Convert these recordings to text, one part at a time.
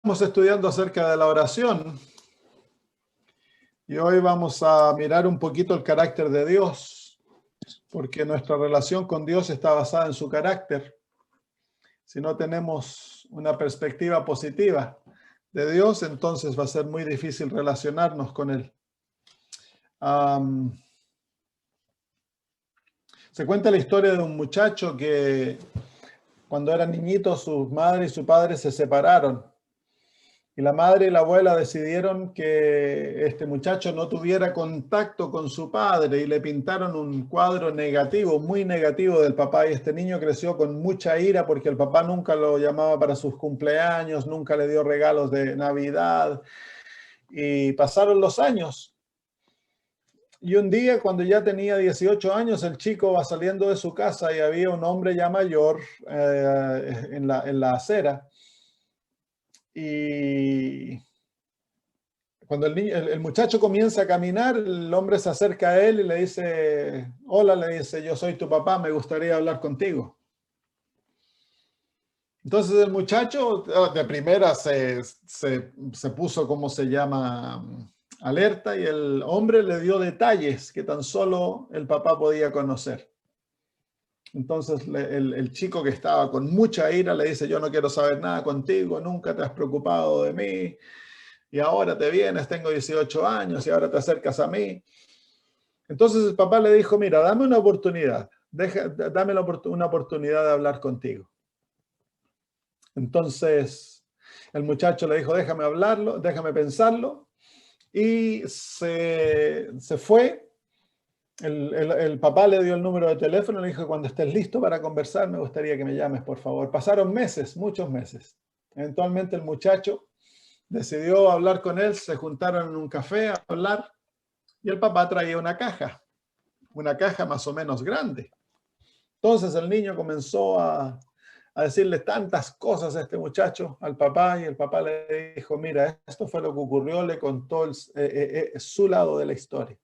Estamos estudiando acerca de la oración y hoy vamos a mirar un poquito el carácter de Dios, porque nuestra relación con Dios está basada en su carácter. Si no tenemos una perspectiva positiva de Dios, entonces va a ser muy difícil relacionarnos con Él. Se cuenta la historia de un muchacho que cuando era niñito su madre y su padre se separaron. Y la madre y la abuela decidieron que este muchacho no tuviera contacto con su padre y le pintaron un cuadro negativo, muy negativo del papá. Y este niño creció con mucha ira porque el papá nunca lo llamaba para sus cumpleaños, nunca le dio regalos de Navidad. Y pasaron los años. Y un día, cuando ya tenía 18 años, el chico va saliendo de su casa y había un hombre ya mayor en la acera. Y cuando el muchacho comienza a caminar, el hombre se acerca a él y le dice, hola, le dice, yo soy tu papá, me gustaría hablar contigo. Entonces el muchacho de primera se puso, ¿cómo se llama?, alerta, y el hombre le dio detalles que tan solo el papá podía conocer. Entonces el chico, que estaba con mucha ira, le dice, yo no quiero saber nada contigo, nunca te has preocupado de mí. Y ahora te vienes, tengo 18 años y ahora te acercas a mí. Entonces el papá le dijo, mira, dame una oportunidad, dame una oportunidad de hablar contigo. Entonces el muchacho le dijo, déjame hablarlo, déjame pensarlo. Y se fue. El papá le dio el número de teléfono, le dijo, cuando estés listo para conversar, me gustaría que me llames, por favor. Pasaron meses, muchos meses. Eventualmente el muchacho decidió hablar con él, se juntaron en un café a hablar y el papá traía una caja más o menos grande. Entonces el niño comenzó a decirle tantas cosas a este muchacho, al papá, y el papá le dijo, mira, esto fue lo que ocurrió, le contó su lado de la historia.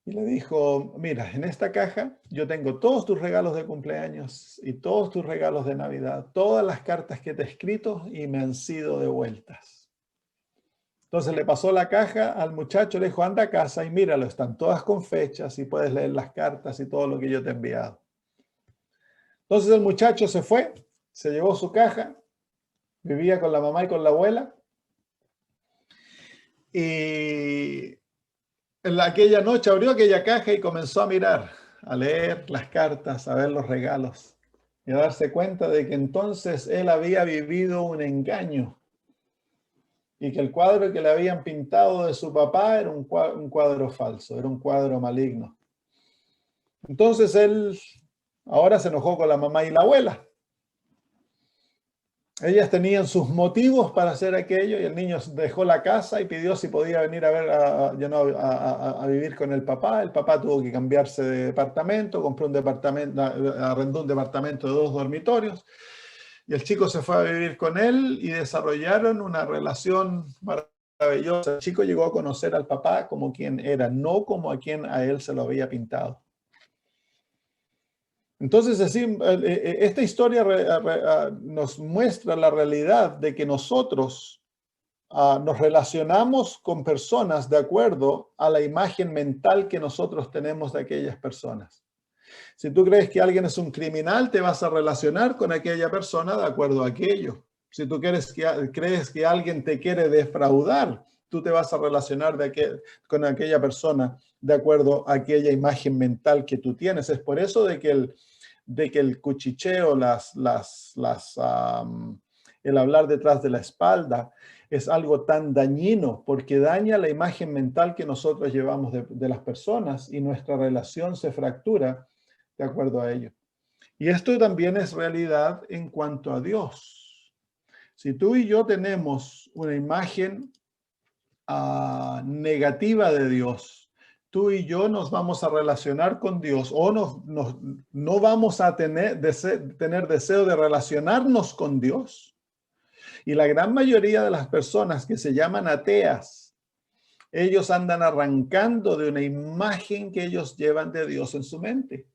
Y le dijo, mira, en esta caja yo tengo todos tus regalos de cumpleaños y todos tus regalos de Navidad, todas las cartas que te he escrito y me han sido devueltas. Entonces le pasó la caja al muchacho, le dijo, anda a casa y míralo, están todas con fechas y puedes leer las cartas y todo lo que yo te he enviado. Entonces el muchacho se fue, se llevó su caja, vivía con la mamá y con la abuela. Y aquella noche abrió aquella caja y comenzó a mirar, a leer las cartas, a ver los regalos y a darse cuenta de que entonces él había vivido un engaño y que el cuadro que le habían pintado de su papá era un cuadro falso, era un cuadro maligno. Entonces él ahora se enojó con la mamá y la abuela. Ellas tenían sus motivos para hacer aquello y el niño dejó la casa y pidió si podía venir a ver a vivir con el papá. El papá tuvo que cambiarse de departamento, compró un departamento, arrendó un departamento de 2 dormitorios y el chico se fue a vivir con él y desarrollaron una relación maravillosa. El chico llegó a conocer al papá como quien era, no como a quien a él se lo había pintado. Entonces, así, esta historia nos muestra la realidad de que nosotros nos relacionamos con personas de acuerdo a la imagen mental que nosotros tenemos de aquellas personas. Si tú crees que alguien es un criminal, te vas a relacionar con aquella persona de acuerdo a aquello. Si tú crees que alguien te quiere defraudar, tú te vas a relacionar con aquella persona de acuerdo a aquella imagen mental que tú tienes. Es por eso de que el cuchicheo, el hablar detrás de la espalda es algo tan dañino, porque daña la imagen mental que nosotros llevamos de las personas y nuestra relación se fractura de acuerdo a ello. Y esto también es realidad en cuanto a Dios. Si tú y yo tenemos una imagen negativa de Dios, tú y yo nos vamos a relacionar con Dios o no vamos a tener deseo de relacionarnos con Dios. Y la gran mayoría de las personas que se llaman ateas, ellos andan arrancando de una imagen que ellos llevan de Dios en su mente.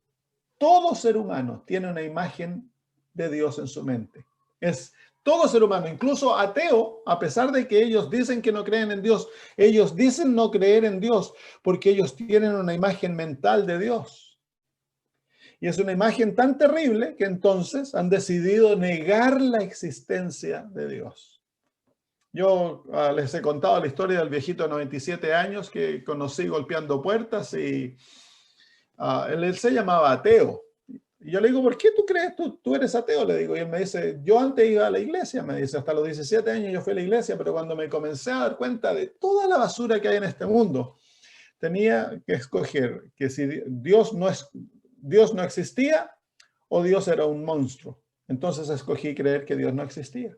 Todo ser humano tiene una imagen de Dios en su mente. Es Todo ser humano, incluso ateo, a pesar de que ellos dicen que no creen en Dios, ellos dicen no creer en Dios porque ellos tienen una imagen mental de Dios. Y es una imagen tan terrible que entonces han decidido negar la existencia de Dios. Yo les he contado la historia del viejito de 97 años que conocí golpeando puertas y él se llamaba ateo. Y yo le digo, ¿por qué tú crees? ¿Tú eres ateo? Le digo. Y él me dice, yo antes iba a la iglesia, me dice, hasta los 17 años yo fui a la iglesia, pero cuando me comencé a dar cuenta de toda la basura que hay en este mundo, tenía que escoger que si Dios no existía o Dios era un monstruo. Entonces escogí creer que Dios no existía.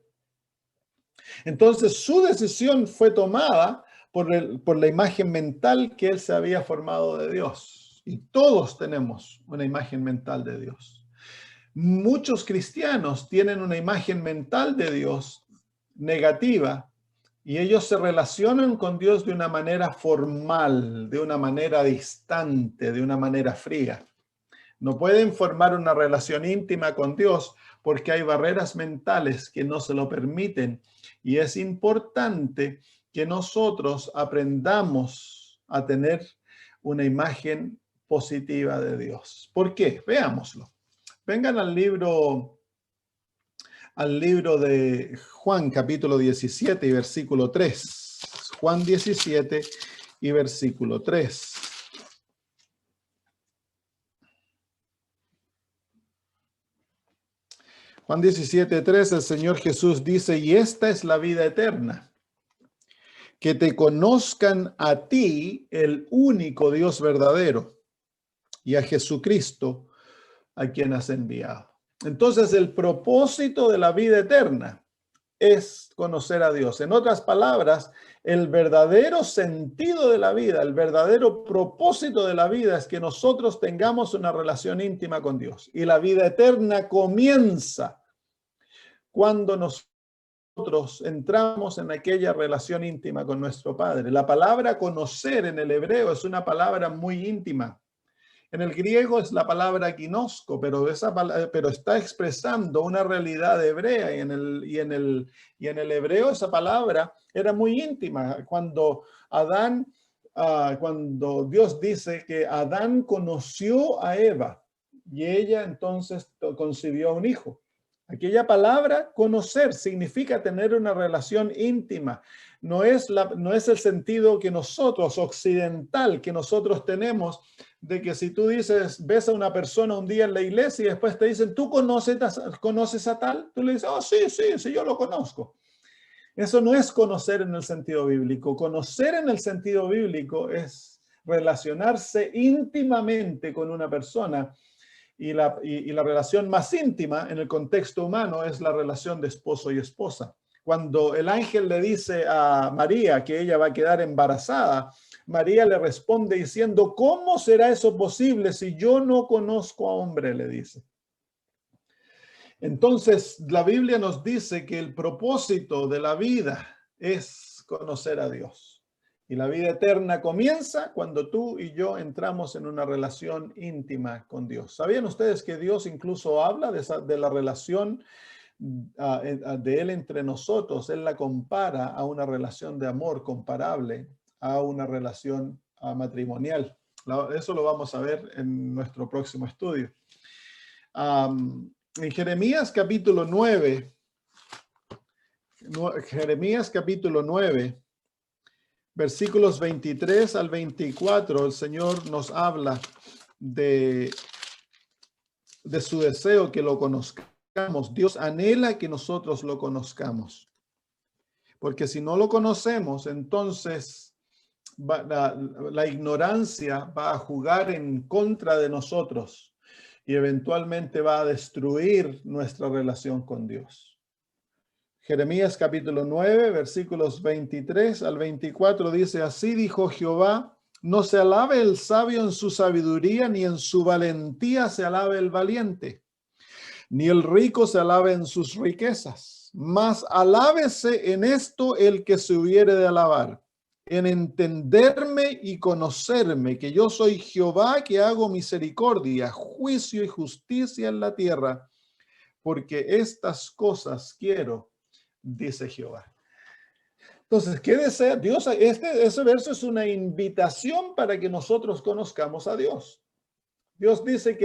Entonces su decisión fue tomada por la imagen mental que él se había formado de Dios. Y todos tenemos una imagen mental de Dios. Muchos cristianos tienen una imagen mental de Dios negativa y ellos se relacionan con Dios de una manera formal, de una manera distante, de una manera fría. No pueden formar una relación íntima con Dios porque hay barreras mentales que no se lo permiten. Y es importante que nosotros aprendamos a tener una imagen positiva de Dios. ¿Por qué? Veámoslo. Vengan al libro de Juan, capítulo 17 y versículo 3. Juan 17 y versículo 3. Juan 17:3, el Señor Jesús dice, y esta es la vida eterna, que te conozcan a ti, el único Dios verdadero, y a Jesucristo, a quien has enviado. Entonces, el propósito de la vida eterna es conocer a Dios. En otras palabras, el verdadero sentido de la vida, el verdadero propósito de la vida es que nosotros tengamos una relación íntima con Dios. Y la vida eterna comienza cuando nosotros entramos en aquella relación íntima con nuestro Padre. La palabra conocer en el hebreo es una palabra muy íntima. En el griego es la palabra ginosko, pero está expresando una realidad hebrea y en el hebreo esa palabra era muy íntima. Cuando Dios dice que Adán conoció a Eva y ella entonces concibió a un hijo. Aquella palabra conocer significa tener una relación íntima. No es el sentido que nosotros, occidental, que nosotros tenemos de que si tú ves a una persona un día en la iglesia y después te dicen, ¿tú conoces a tal? Tú le dices, oh, sí, yo lo conozco. Eso no es conocer en el sentido bíblico. Conocer en el sentido bíblico es relacionarse íntimamente con una persona. Y la relación más íntima en el contexto humano es la relación de esposo y esposa. Cuando el ángel le dice a María que ella va a quedar embarazada, María le responde diciendo, ¿cómo será eso posible si yo no conozco a hombre? Le dice. Entonces, la Biblia nos dice que el propósito de la vida es conocer a Dios. Y la vida eterna comienza cuando tú y yo entramos en una relación íntima con Dios. ¿Sabían ustedes que Dios incluso habla de la relación de Él entre nosotros? Él la compara a una relación de amor comparable a una relación matrimonial. Eso lo vamos a ver en nuestro próximo estudio. En Jeremías capítulo 9, versículos 23 al 24, el Señor nos habla de su deseo que lo conozcamos. Dios anhela que nosotros lo conozcamos. Porque si no lo conocemos, entonces la ignorancia va a jugar en contra de nosotros y eventualmente va a destruir nuestra relación con Dios. Jeremías capítulo 9, versículos 23 al 24 dice, así dijo Jehová, no se alabe el sabio en su sabiduría, ni en su valentía se alabe el valiente, ni el rico se alabe en sus riquezas, mas alábese en esto el que se hubiere de alabar, en entenderme y conocerme, que yo soy Jehová que hago misericordia, juicio y justicia en la tierra, porque estas cosas quiero dice Jehová. Entonces, ¿qué desea Dios? Ese verso es una invitación para que nosotros conozcamos a Dios. Dios dice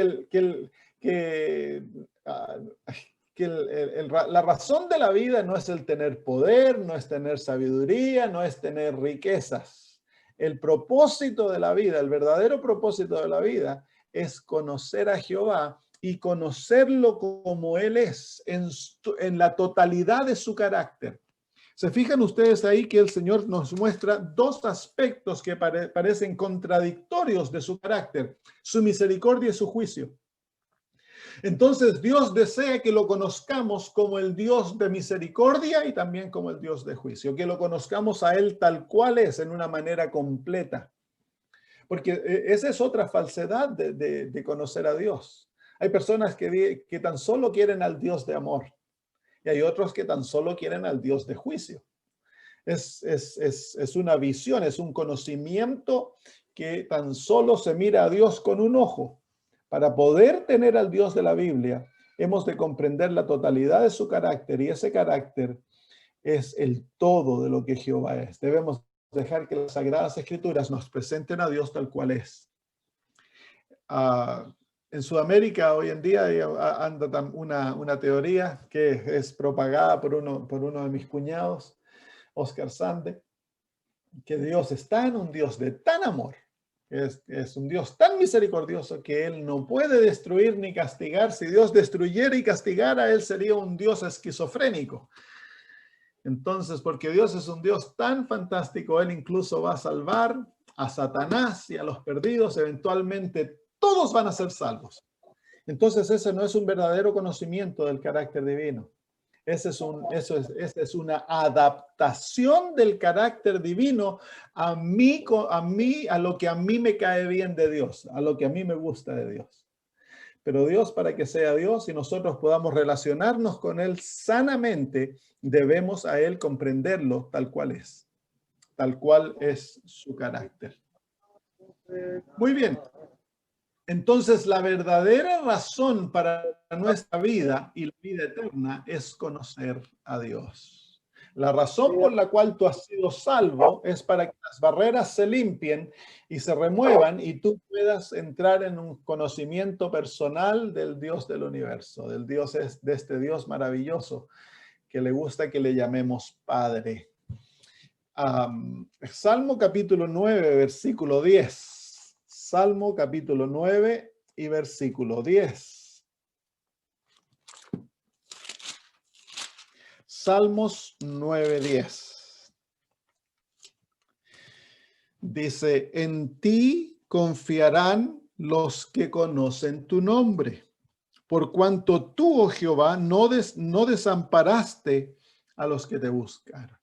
la razón de la vida no es el tener poder, no es tener sabiduría, no es tener riquezas. El propósito de la vida, el verdadero propósito de la vida es conocer a Jehová y conocerlo como Él es, en la totalidad de su carácter. Se fijan ustedes ahí que el Señor nos muestra dos aspectos que parecen contradictorios de su carácter: su misericordia y su juicio. Entonces Dios desea que lo conozcamos como el Dios de misericordia y también como el Dios de juicio, que lo conozcamos a Él tal cual es, en una manera completa. Porque esa es otra falsedad de conocer a Dios. Hay personas que tan solo quieren al Dios de amor y hay otros que tan solo quieren al Dios de juicio. Es una visión, es un conocimiento que tan solo se mira a Dios con un ojo. Para poder tener al Dios de la Biblia, hemos de comprender la totalidad de su carácter, y ese carácter es el todo de lo que Jehová es. Debemos dejar que las Sagradas Escrituras nos presenten a Dios tal cual es. En Sudamérica hoy en día anda una teoría que es propagada por uno de mis cuñados, Oscar Sande, que Dios es un Dios de tan amor, es un Dios tan misericordioso que Él no puede destruir ni castigar. Si Dios destruyera y castigara, Él sería un Dios esquizofrénico. Entonces, porque Dios es un Dios tan fantástico, Él incluso va a salvar a Satanás y a los perdidos. Eventualmente todos van a ser salvos. Entonces ese no es un verdadero conocimiento del carácter divino. Esa es una adaptación del carácter divino a lo que a mí me cae bien de Dios, a lo que a mí me gusta de Dios. Pero Dios, para que sea Dios y nosotros podamos relacionarnos con Él sanamente, debemos a Él comprenderlo tal cual es su carácter. Muy bien. Entonces, la verdadera razón para nuestra vida y la vida eterna es conocer a Dios. La razón por la cual tú has sido salvo es para que las barreras se limpien y se remuevan y tú puedas entrar en un conocimiento personal del Dios del universo, de este Dios maravilloso que le gusta que le llamemos Padre. Salmo capítulo 9, versículo 10. Salmo capítulo 9 y versículo 10. Salmos 9, 10. Dice: en ti confiarán los que conocen tu nombre, por cuanto tú, oh Jehová, no desamparaste a los que te buscaron.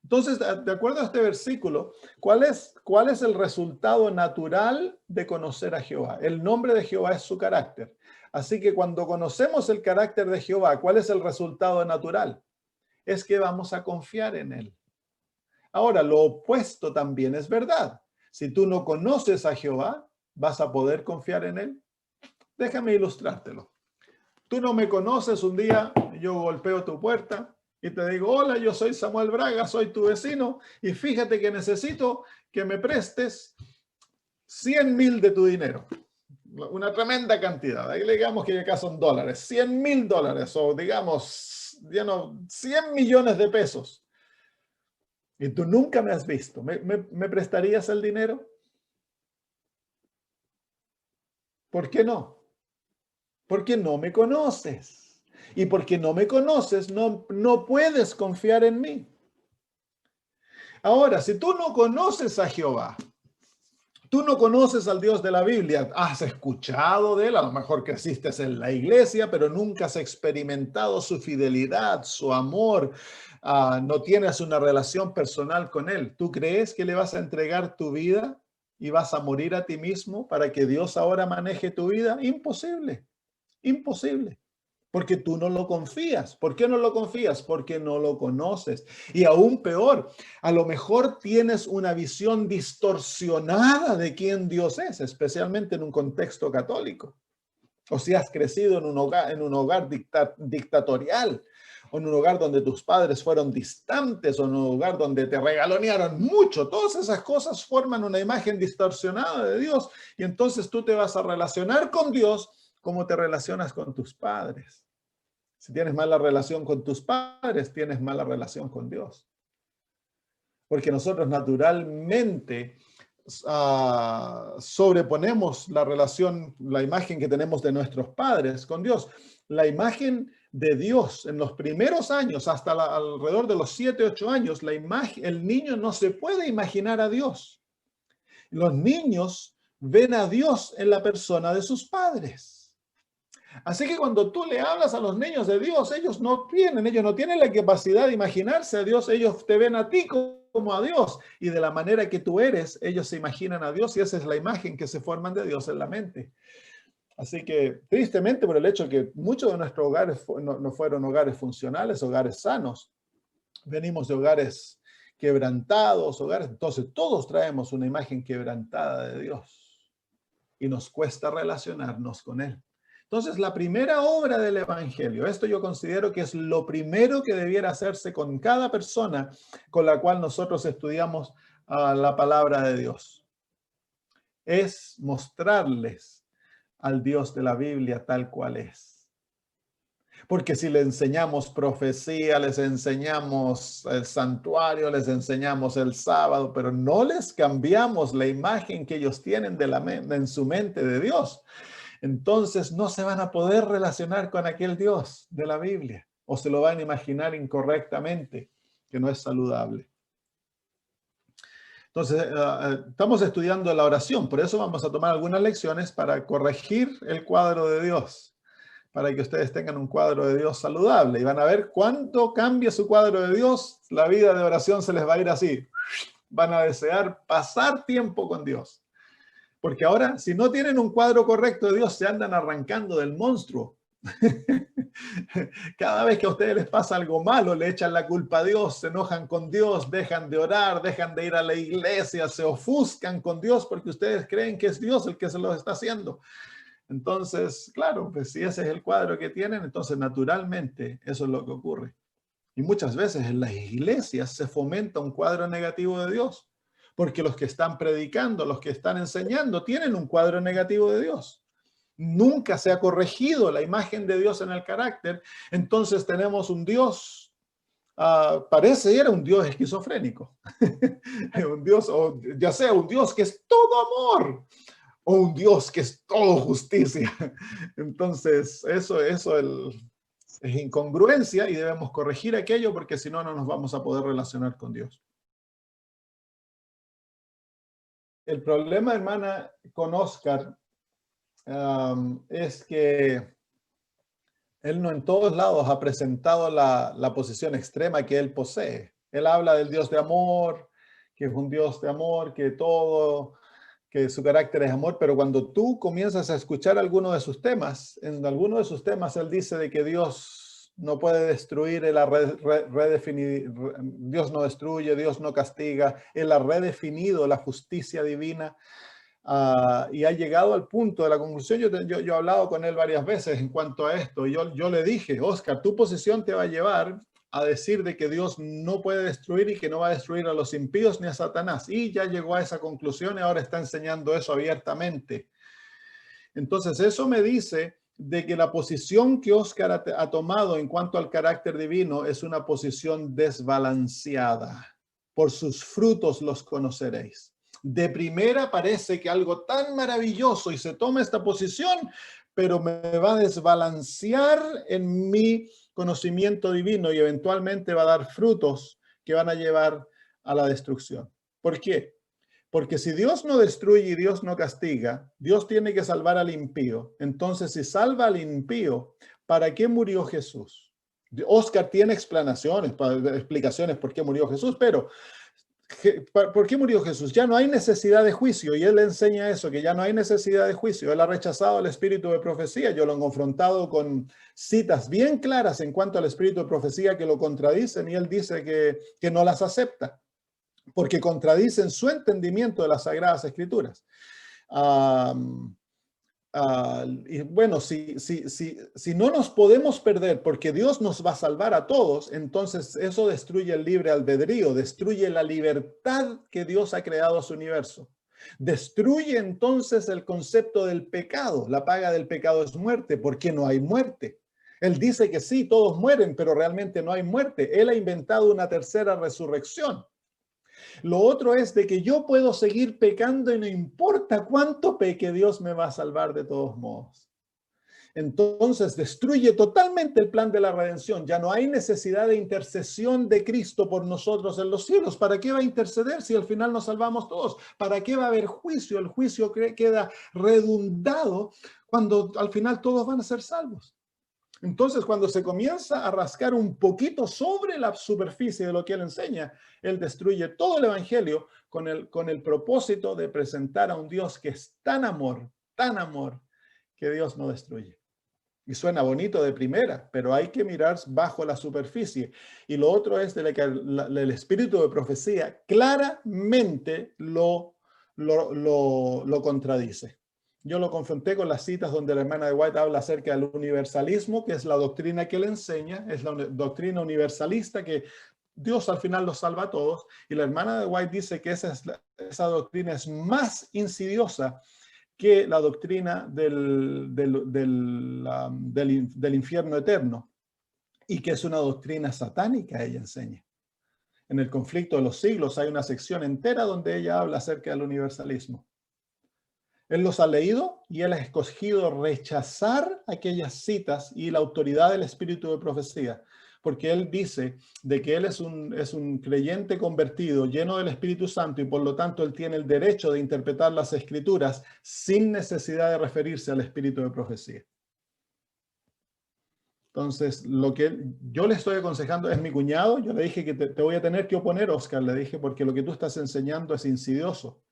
Entonces, de acuerdo a este versículo, ¿cuál es el resultado natural de conocer a Jehová? El nombre de Jehová es su carácter. Así que cuando conocemos el carácter de Jehová, ¿cuál es el resultado natural? Es que vamos a confiar en Él. Ahora, lo opuesto también es verdad. Si tú no conoces a Jehová, ¿vas a poder confiar en Él? Déjame ilustrártelo. Tú no me conoces, un día yo golpeo tu puerta y te digo: hola, yo soy Samuel Braga, soy tu vecino y fíjate que necesito que me prestes 100,000 de tu dinero. Una tremenda cantidad. Ahí digamos que acá son dólares, 100,000 dólares o digamos, 100 millones de pesos. Y tú nunca me has visto. ¿Me prestarías el dinero? ¿Por qué no? Porque no me conoces. Y porque no me conoces, no puedes confiar en mí. Ahora, si tú no conoces a Jehová, tú no conoces al Dios de la Biblia, has escuchado de él, a lo mejor creciste en la iglesia, pero nunca has experimentado su fidelidad, su amor, no tienes una relación personal con él. ¿Tú crees que le vas a entregar tu vida y vas a morir a ti mismo para que Dios ahora maneje tu vida? Imposible, imposible. Porque tú no lo confías. ¿Por qué no lo confías? Porque no lo conoces. Y aún peor, a lo mejor tienes una visión distorsionada de quién Dios es, especialmente en un contexto católico. O si has crecido en un hogar dictatorial, o en un hogar donde tus padres fueron distantes, o en un hogar donde te regalonearon mucho. Todas esas cosas forman una imagen distorsionada de Dios, y entonces tú te vas a relacionar con Dios como te relacionas con tus padres. Si tienes mala relación con tus padres, tienes mala relación con Dios. Porque nosotros naturalmente sobreponemos la relación, la imagen que tenemos de nuestros padres con Dios. La imagen de Dios en los primeros años, hasta alrededor de los 7, 8 años, el niño no se puede imaginar a Dios. Los niños ven a Dios en la persona de sus padres. Así que cuando tú le hablas a los niños de Dios, ellos no tienen la capacidad de imaginarse a Dios, ellos te ven a ti como a Dios, y de la manera que tú eres, ellos se imaginan a Dios, y esa es la imagen que se forman de Dios en la mente. Así que, tristemente, por el hecho que muchos de nuestros hogares no fueron hogares funcionales, hogares sanos, venimos de hogares quebrantados, entonces todos traemos una imagen quebrantada de Dios, y nos cuesta relacionarnos con Él. Entonces, la primera obra del Evangelio, esto yo considero que es lo primero que debiera hacerse con cada persona con la cual nosotros estudiamos la palabra de Dios, es mostrarles al Dios de la Biblia tal cual es. Porque si le enseñamos profecía, les enseñamos el santuario, les enseñamos el sábado, pero no les cambiamos la imagen que ellos tienen en su mente de Dios, entonces no se van a poder relacionar con aquel Dios de la Biblia, o se lo van a imaginar incorrectamente, que no es saludable. Entonces, estamos estudiando la oración, por eso vamos a tomar algunas lecciones para corregir el cuadro de Dios, para que ustedes tengan un cuadro de Dios saludable, y van a ver cuánto cambia su cuadro de Dios, la vida de oración se les va a ir así. Van a desear pasar tiempo con Dios. Porque ahora, si no tienen un cuadro correcto de Dios, se andan arrancando del monstruo. Cada vez que a ustedes les pasa algo malo, le echan la culpa a Dios, se enojan con Dios, dejan de orar, dejan de ir a la iglesia, se ofuscan con Dios porque ustedes creen que es Dios el que se los está haciendo. Entonces, claro, pues si ese es el cuadro que tienen, entonces naturalmente eso es lo que ocurre. Y muchas veces en las iglesias se fomenta un cuadro negativo de Dios, porque los que están predicando, los que están enseñando, tienen un cuadro negativo de Dios. Nunca se ha corregido la imagen de Dios en el carácter, entonces tenemos un Dios, parece era un Dios esquizofrénico, un Dios, o ya sea un Dios que es todo amor, o un Dios que es todo justicia. Entonces, eso es incongruencia, y debemos corregir aquello, porque si no, no nos vamos a poder relacionar con Dios. El problema, hermana, con Oscar es que él no en todos lados ha presentado la posición extrema que él posee. Él habla del Dios de amor, que es un Dios de amor, que su carácter es amor, pero cuando tú comienzas a escuchar alguno de sus temas, en alguno de sus temas él dice de que Dios no puede destruir, Dios no destruye, Dios no castiga, él ha redefinido la justicia divina. Y ha llegado al punto de la conclusión. Yo he hablado con él varias veces en cuanto a esto. Yo le dije, Oscar, tu posición te va a llevar a decir de que Dios no puede destruir y que no va a destruir a los impíos ni a Satanás. Y ya llegó a esa conclusión y ahora está enseñando eso abiertamente. Entonces eso me dice de que la posición que Oscar ha tomado en cuanto al carácter divino es una posición desbalanceada. Por sus frutos los conoceréis. De primera parece que algo tan maravilloso y se toma esta posición, pero me va a desbalancear en mi conocimiento divino y eventualmente va a dar frutos que van a llevar a la destrucción. ¿Por qué? Porque si Dios no destruye y Dios no castiga, Dios tiene que salvar al impío. Entonces, si salva al impío, ¿para qué murió Jesús? Oscar tiene explicaciones por qué murió Jesús, pero ¿por qué murió Jesús? Ya no hay necesidad de juicio, y él enseña eso, que ya no hay necesidad de juicio. Él ha rechazado el espíritu de profecía. Yo lo he confrontado con citas bien claras en cuanto al espíritu de profecía que lo contradicen, y él dice que no las acepta, porque contradicen su entendimiento de las Sagradas Escrituras. Y bueno, si no nos podemos perder porque Dios nos va a salvar a todos, entonces eso destruye el libre albedrío, destruye la libertad que Dios ha creado a su universo. Destruye entonces el concepto del pecado. La paga del pecado es muerte, porque no hay muerte. Él dice que sí, todos mueren, pero realmente no hay muerte. Él ha inventado una tercera resurrección. Lo otro es de que yo puedo seguir pecando y no importa cuánto peque, Dios me va a salvar de todos modos. Entonces destruye totalmente el plan de la redención. Ya no hay necesidad de intercesión de Cristo por nosotros en los cielos. ¿Para qué va a interceder si al final nos salvamos todos? ¿Para qué va a haber juicio? El juicio queda redundado cuando al final todos van a ser salvos. Entonces, cuando se comienza a rascar un poquito sobre la superficie de lo que él enseña, él destruye todo el evangelio con el propósito de presentar a un Dios que es tan amor, que Dios no destruye. Y suena bonito de primera, pero hay que mirar bajo la superficie. Y lo otro es de que el espíritu de profecía claramente lo contradice. Yo lo confronté con las citas donde la hermana de White habla acerca del universalismo, que es la doctrina que él enseña, es la doctrina universalista que Dios al final los salva a todos. Y la hermana de White dice que esa doctrina es más insidiosa que la doctrina del infierno eterno, y que es una doctrina satánica, ella enseña. En el conflicto de los siglos hay una sección entera donde ella habla acerca del universalismo. Él los ha leído y él ha escogido rechazar aquellas citas y la autoridad del espíritu de profecía, porque él dice de que él es un creyente convertido, lleno del Espíritu Santo, y por lo tanto él tiene el derecho de interpretar las escrituras sin necesidad de referirse al espíritu de profecía. Entonces, lo que yo le estoy aconsejando es mi cuñado. Yo le dije que te voy a tener que oponer, Oscar, le dije, porque lo que tú estás enseñando es insidioso.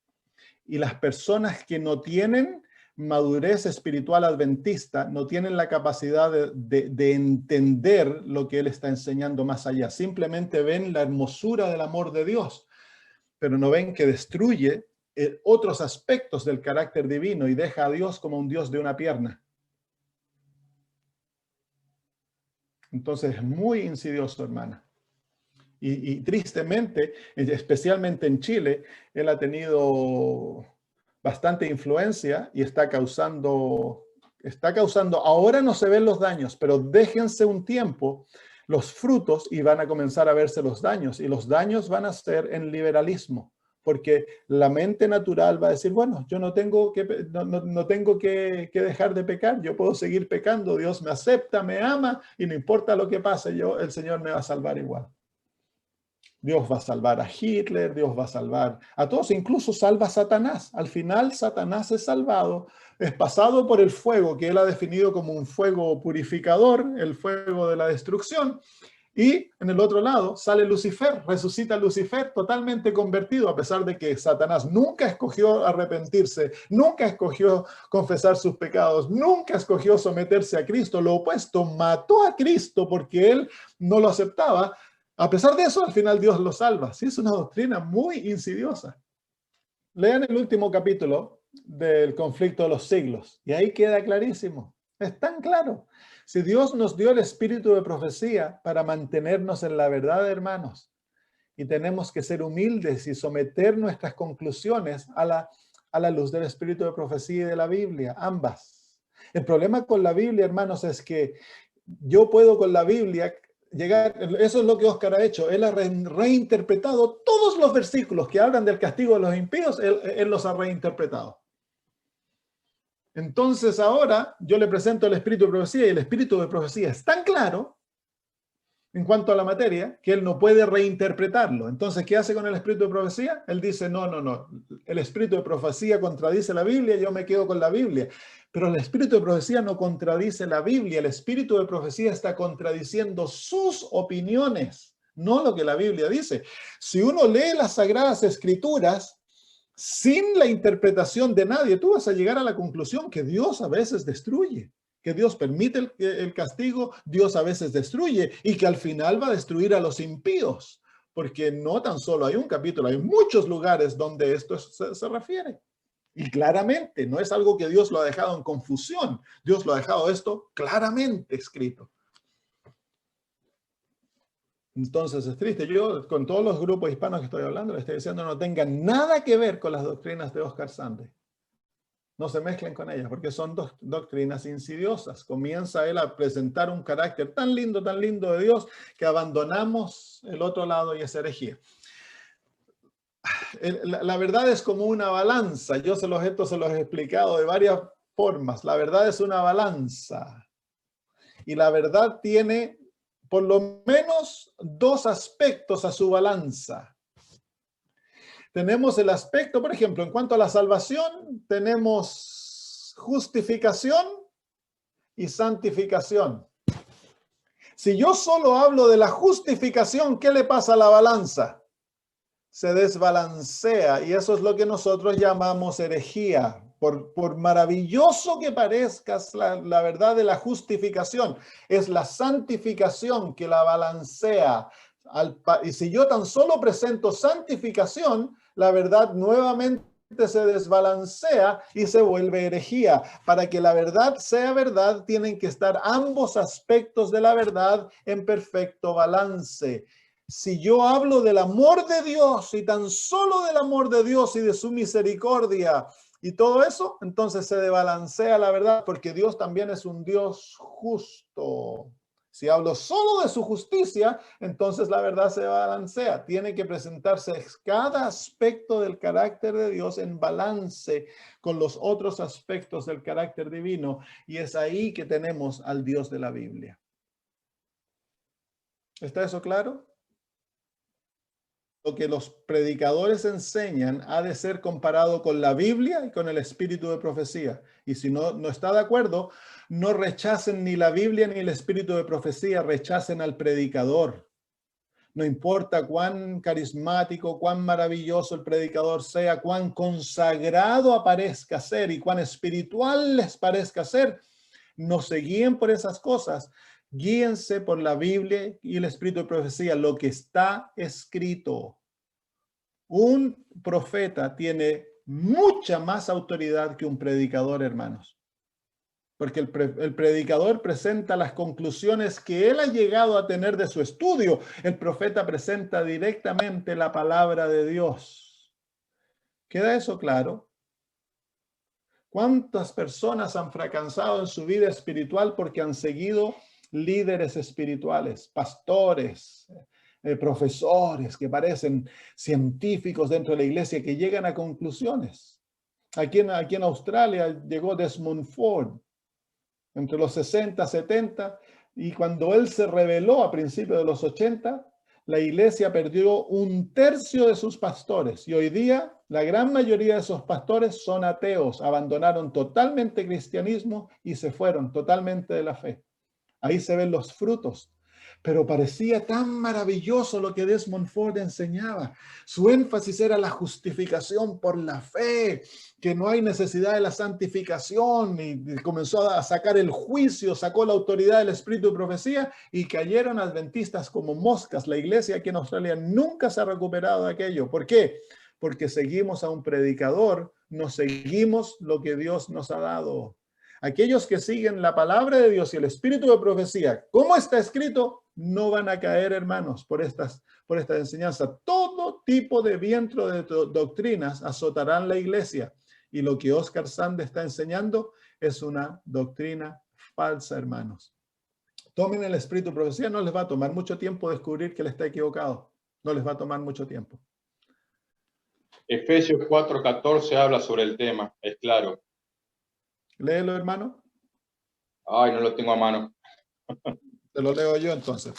Y las personas que no tienen madurez espiritual adventista no tienen la capacidad de entender lo que él está enseñando más allá. Simplemente ven la hermosura del amor de Dios, pero no ven que destruye otros aspectos del carácter divino y deja a Dios como un Dios de una pierna. Entonces es muy insidioso, hermana. Y tristemente, especialmente en Chile, él ha tenido bastante influencia y está causando, ahora no se ven los daños, pero déjense un tiempo los frutos y van a comenzar a verse los daños. Y los daños van a ser en liberalismo, porque la mente natural va a decir, bueno, yo no tengo que dejar de pecar, yo puedo seguir pecando, Dios me acepta, me ama, y no importa lo que pase, el Señor me va a salvar igual. Dios va a salvar a Hitler, Dios va a salvar a todos, incluso salva a Satanás. Al final, Satanás es salvado, es pasado por el fuego que él ha definido como un fuego purificador, el fuego de la destrucción. Y en el otro lado sale Lucifer, resucita Lucifer totalmente convertido, a pesar de que Satanás nunca escogió arrepentirse, nunca escogió confesar sus pecados, nunca escogió someterse a Cristo. Lo opuesto, mató a Cristo porque él no lo aceptaba. A pesar de eso, al final Dios lo salva. Sí, es una doctrina muy insidiosa. Lean el último capítulo del conflicto de los siglos y ahí queda clarísimo. Es tan claro. Si Dios nos dio el espíritu de profecía para mantenernos en la verdad, hermanos, y tenemos que ser humildes y someter nuestras conclusiones a la luz del espíritu de profecía y de la Biblia, ambas. El problema con la Biblia, hermanos, es que yo puedo con la Biblia llegar, eso es lo que Oscar ha hecho, él ha reinterpretado todos los versículos que hablan del castigo de los impíos, él los ha reinterpretado. Entonces ahora yo le presento el espíritu de profecía y el espíritu de profecía es tan claro en cuanto a la materia que él no puede reinterpretarlo. Entonces, ¿qué hace con el espíritu de profecía? Él dice, no, el espíritu de profecía contradice la Biblia, yo me quedo con la Biblia. Pero el espíritu de profecía no contradice la Biblia, el espíritu de profecía está contradiciendo sus opiniones, no lo que la Biblia dice. Si uno lee las Sagradas Escrituras sin la interpretación de nadie, tú vas a llegar a la conclusión que Dios a veces destruye, que Dios permite el castigo, Dios a veces destruye y que al final va a destruir a los impíos, porque no tan solo hay un capítulo, hay muchos lugares donde esto se refiere. Y claramente, no es algo que Dios lo ha dejado en confusión. Dios lo ha dejado esto claramente escrito. Entonces es triste. Yo con todos los grupos hispanos que estoy hablando, les estoy diciendo no tengan nada que ver con las doctrinas de Oscar Sande. No se mezclen con ellas porque son doctrinas insidiosas. Comienza él a presentar un carácter tan lindo de Dios que abandonamos el otro lado y es herejía. La verdad es como una balanza. Yo esto se los he explicado de varias formas. La verdad es una balanza. Y la verdad tiene por lo menos dos aspectos a su balanza. Tenemos el aspecto, por ejemplo, en cuanto a la salvación, tenemos justificación y santificación. Si yo solo hablo de la justificación, ¿qué le pasa a la balanza? Se desbalancea y eso es lo que nosotros llamamos herejía. Por maravilloso que parezca la verdad de la justificación, es la santificación que la balancea. Y si yo tan solo presento santificación, la verdad nuevamente se desbalancea y se vuelve herejía. Para que la verdad sea verdad, tienen que estar ambos aspectos de la verdad en perfecto balance. Si yo hablo del amor de Dios y tan solo del amor de Dios y de su misericordia y todo eso, entonces se desbalancea la verdad, porque Dios también es un Dios justo. Si hablo solo de su justicia, entonces la verdad se balancea. Tiene que presentarse cada aspecto del carácter de Dios en balance con los otros aspectos del carácter divino, y es ahí que tenemos al Dios de la Biblia. ¿Está eso claro? Lo que los predicadores enseñan ha de ser comparado con la Biblia y con el espíritu de profecía. Y si no está de acuerdo, no rechacen ni la Biblia ni el espíritu de profecía, rechacen al predicador. No importa cuán carismático, cuán maravilloso el predicador sea, cuán consagrado aparezca ser y cuán espiritual les parezca ser, no se guíen por esas cosas. Guíense por la Biblia y el espíritu de profecía, lo que está escrito. Un profeta tiene mucha más autoridad que un predicador, hermanos. Porque el predicador presenta las conclusiones que él ha llegado a tener de su estudio. El profeta presenta directamente la palabra de Dios. ¿Queda eso claro? ¿Cuántas personas han fracasado en su vida espiritual porque han seguido líderes espirituales, pastores, profesores que parecen científicos dentro de la iglesia que llegan a conclusiones? Aquí en Australia llegó Desmond Ford entre los 60, 70, y cuando él se rebeló a principios de los 80, la iglesia perdió 1/3 de sus pastores, y hoy día la gran mayoría de esos pastores son ateos, abandonaron totalmente el cristianismo y se fueron totalmente de la fe. Ahí se ven los frutos. Pero parecía tan maravilloso lo que Desmond Ford enseñaba. Su énfasis era la justificación por la fe, que no hay necesidad de la santificación, y comenzó a sacar el juicio, sacó la autoridad del espíritu de profecía y cayeron adventistas como moscas. La iglesia aquí en Australia nunca se ha recuperado de aquello. ¿Por qué? Porque seguimos a un predicador, no seguimos lo que Dios nos ha dado. Aquellos que siguen la palabra de Dios y el espíritu de profecía, como está escrito, no van a caer, hermanos, por esta enseñanza. Todo tipo de viento de doctrinas azotarán la iglesia. Y lo que Oscar Sande está enseñando es una doctrina falsa, hermanos. Tomen el espíritu de profecía, no les va a tomar mucho tiempo descubrir que él está equivocado. No les va a tomar mucho tiempo. Efesios 4:14 habla sobre el tema, es claro. Léelo, hermano. Ay, no lo tengo a mano. Te lo leo yo entonces.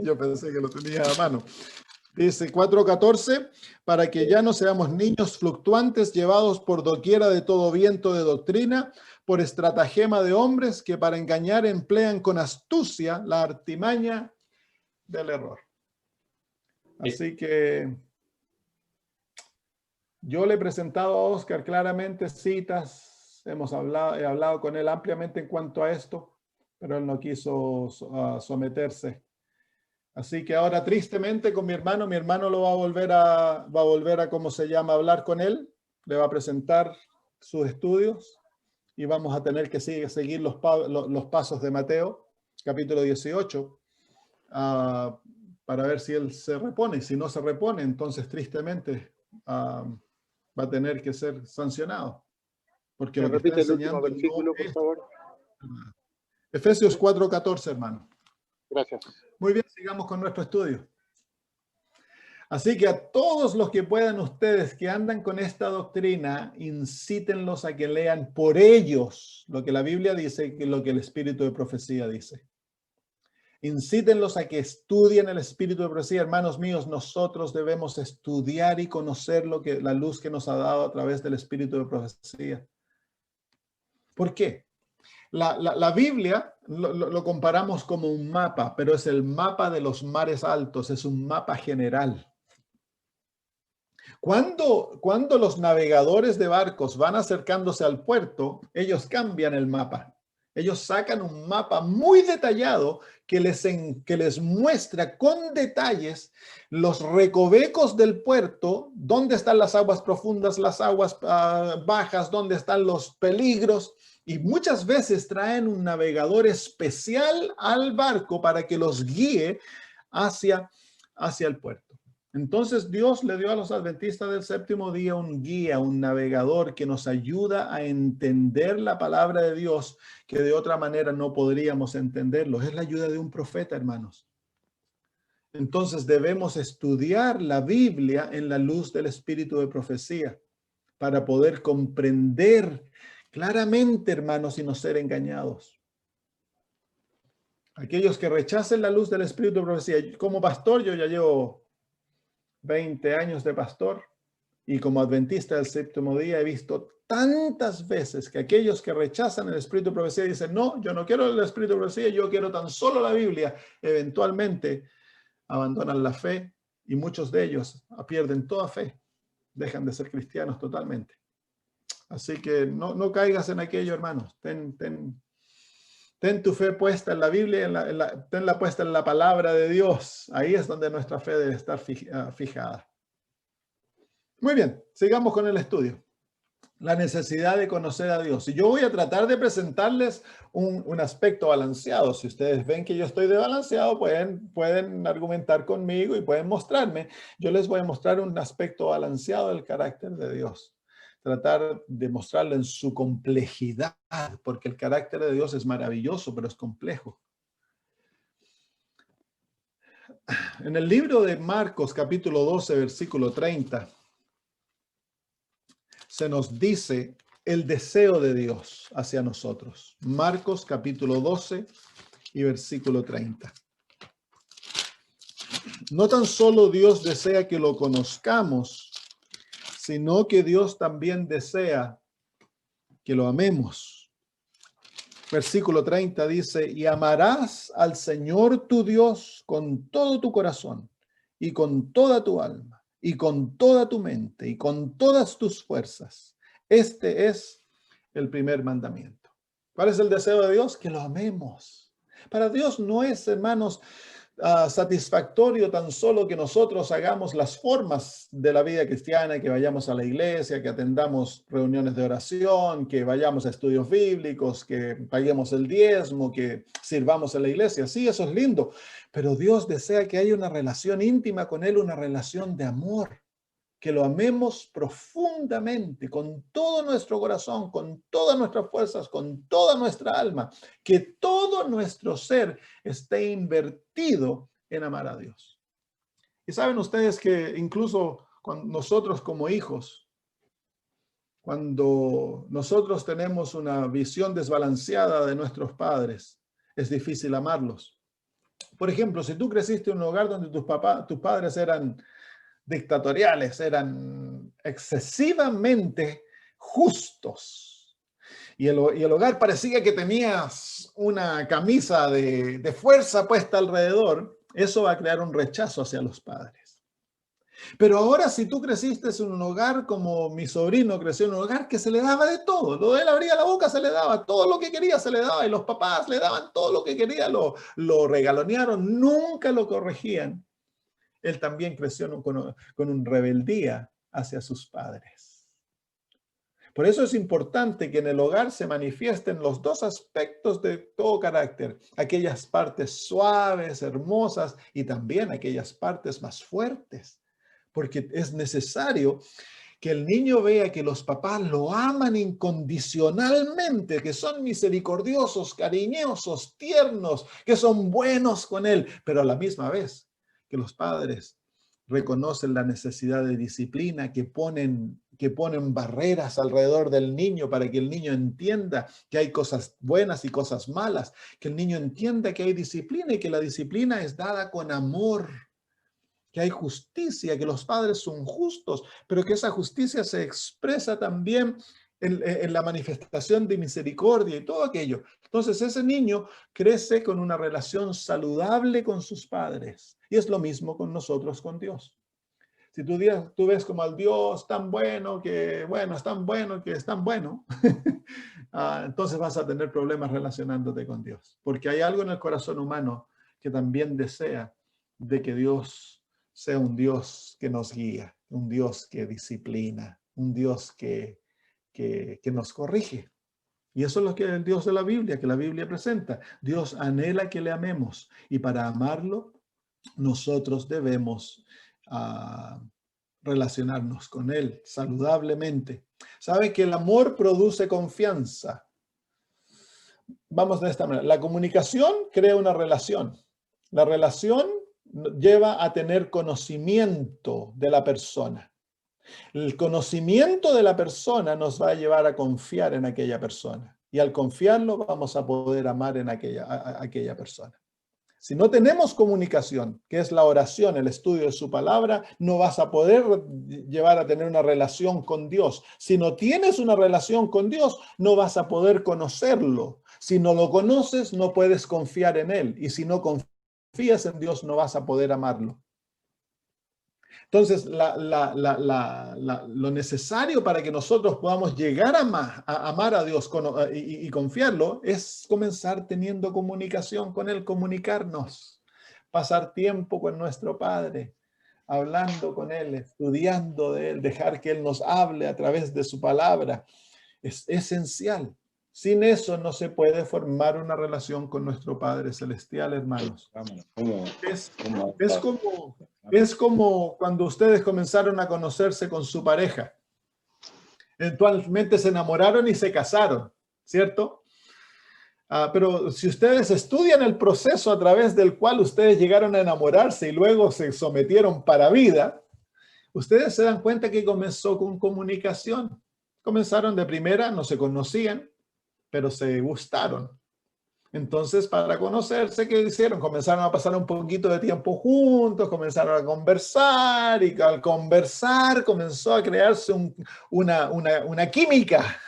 Yo pensé que lo tenía a mano. Dice 4:14, para que ya no seamos niños fluctuantes llevados por doquiera de todo viento de doctrina, por estratagema de hombres que para engañar emplean con astucia la artimaña del error. Así que yo le he presentado a Oscar claramente citas, he hablado con él ampliamente en cuanto a esto, pero él no quiso someterse. Así que ahora tristemente con mi hermano lo va a volver a ¿cómo se llama? Hablar con él, le va a presentar sus estudios y vamos a tener que seguir los pasos de Mateo, capítulo 18, para ver si él se repone. Si no se repone, entonces tristemente va a tener que ser sancionado, porque ¿Me lo que está repite el último enseñando no versículo, por es favor? verdad. Efesios 4:14, hermano. Gracias. Muy bien, sigamos con nuestro estudio. Así que a todos los que puedan ustedes que andan con esta doctrina, incítenlos a que lean por ellos lo que la Biblia dice y lo que el espíritu de profecía dice. Incítenlos a que estudien el espíritu de profecía. Hermanos míos, nosotros debemos estudiar y conocer la luz que nos ha dado a través del espíritu de profecía. ¿Por qué? La Biblia lo comparamos como un mapa, pero es el mapa de los mares altos, es un mapa general. Cuando los navegadores de barcos van acercándose al puerto, ellos cambian el mapa. Ellos sacan un mapa muy detallado que les muestra con detalles los recovecos del puerto, dónde están las aguas profundas, las aguas bajas, dónde están los peligros. Y muchas veces traen un navegador especial al barco para que los guíe hacia el puerto. Entonces Dios le dio a los adventistas del séptimo día un guía, un navegador que nos ayuda a entender la palabra de Dios, que de otra manera no podríamos entenderlo. Es la ayuda de un profeta, hermanos. Entonces debemos estudiar la Biblia en la luz del espíritu de profecía para poder comprender claramente, hermanos, y no ser engañados. Aquellos que rechacen la luz del espíritu de profecía, como pastor, yo ya llevo 20 años de pastor y como adventista del séptimo día he visto tantas veces que aquellos que rechazan el espíritu de profecía dicen, no, yo no quiero el espíritu de profecía, yo quiero tan solo la Biblia. Eventualmente abandonan la fe y muchos de ellos pierden toda fe, dejan de ser cristianos totalmente. Así que no caigas en aquello, hermanos. Ten tu fe puesta en la Biblia, tenla puesta en la palabra de Dios. Ahí es donde nuestra fe debe estar fijada. Muy bien, sigamos con el estudio. La necesidad de conocer a Dios. Y yo voy a tratar de presentarles un aspecto balanceado. Si ustedes ven que yo estoy desbalanceado, pueden argumentar conmigo y pueden mostrarme. Yo les voy a mostrar un aspecto balanceado del carácter de Dios. Tratar de mostrarlo en su complejidad, porque el carácter de Dios es maravilloso, pero es complejo. En el libro de Marcos, capítulo 12, versículo 30, se nos dice el deseo de Dios hacia nosotros. Marcos, capítulo 12 y versículo 30. No tan solo Dios desea que lo conozcamos, sino que Dios también desea que lo amemos. Versículo 30 dice, y amarás al Señor tu Dios con todo tu corazón y con toda tu alma y con toda tu mente y con todas tus fuerzas. Este es el primer mandamiento. ¿Cuál es el deseo de Dios? Que lo amemos. Para Dios no es, hermanos, satisfactorio tan solo que nosotros hagamos las formas de la vida cristiana, que vayamos a la iglesia, que atendamos reuniones de oración, que vayamos a estudios bíblicos, que paguemos el diezmo, que sirvamos en la iglesia. Sí, eso es lindo, pero Dios desea que haya una relación íntima con Él, una relación de amor, que lo amemos profundamente, con todo nuestro corazón, con todas nuestras fuerzas, con toda nuestra alma, que todo nuestro ser esté invertido en amar a Dios. Y saben ustedes que incluso cuando nosotros como hijos, cuando nosotros tenemos una visión desbalanceada de nuestros padres, es difícil amarlos. Por ejemplo, si tú creciste en un hogar donde tus padres eran dictatoriales, eran excesivamente justos. Y el hogar parecía que tenías una camisa de fuerza puesta alrededor, eso va a crear un rechazo hacia los padres. Pero ahora si tú creciste en un hogar como mi sobrino creció en un hogar que se le daba de todo, lo de él abría la boca se le daba, todo lo que quería se le daba y los papás le daban todo lo que quería, lo regalonearon, nunca lo corregían. Él también creció con una rebeldía hacia sus padres. Por eso es importante que en el hogar se manifiesten los dos aspectos de todo carácter, aquellas partes suaves, hermosas y también aquellas partes más fuertes, porque es necesario que el niño vea que los papás lo aman incondicionalmente, que son misericordiosos, cariñosos, tiernos, que son buenos con él, pero a la misma vez que los padres reconocen la necesidad de disciplina, que ponen barreras alrededor del niño para que el niño entienda que hay cosas buenas y cosas malas, que el niño entienda que hay disciplina y que la disciplina es dada con amor, que hay justicia, que los padres son justos, pero que esa justicia se expresa también en la manifestación de misericordia y todo aquello. Entonces ese niño crece con una relación saludable con sus padres. Y es lo mismo con nosotros, con Dios. Si tú ves como al Dios tan bueno que, bueno, es tan bueno que es tan bueno, entonces vas a tener problemas relacionándote con Dios. Porque hay algo en el corazón humano que también desea de que Dios sea un Dios que nos guía, un Dios que disciplina, un Dios que nos corrige. Y eso es lo que el Dios de la Biblia, que la Biblia presenta. Dios anhela que le amemos y para amarlo nosotros debemos relacionarnos con Él saludablemente. ¿Sabe que el amor produce confianza? Vamos de esta manera. La comunicación crea una relación. La relación lleva a tener conocimiento de la persona. El conocimiento de la persona nos va a llevar a confiar en aquella persona. Y al confiarlo vamos a poder amar en aquella persona. Si no tenemos comunicación, que es la oración, el estudio de su palabra, no vas a poder llevar a tener una relación con Dios. Si no tienes una relación con Dios, no vas a poder conocerlo. Si no lo conoces, no puedes confiar en Él. Y si no confías en Dios, no vas a poder amarlo. Entonces, lo necesario para que nosotros podamos llegar a amar a Dios y confiarlo es comenzar teniendo comunicación con Él, comunicarnos, pasar tiempo con nuestro Padre, hablando con Él, estudiando de Él, dejar que Él nos hable a través de su palabra. Es esencial. Sin eso no se puede formar una relación con nuestro Padre Celestial, hermanos. Es como cuando ustedes comenzaron a conocerse con su pareja. Eventualmente se enamoraron y se casaron, ¿cierto? Pero si ustedes estudian el proceso a través del cual ustedes llegaron a enamorarse y luego se sometieron para vida, ustedes se dan cuenta que comenzó con comunicación. Comenzaron de primera, no se conocían, pero se gustaron. Entonces, para conocerse, ¿qué hicieron? Comenzaron a pasar un poquito de tiempo juntos, comenzaron a conversar y al conversar comenzó a crearse una química.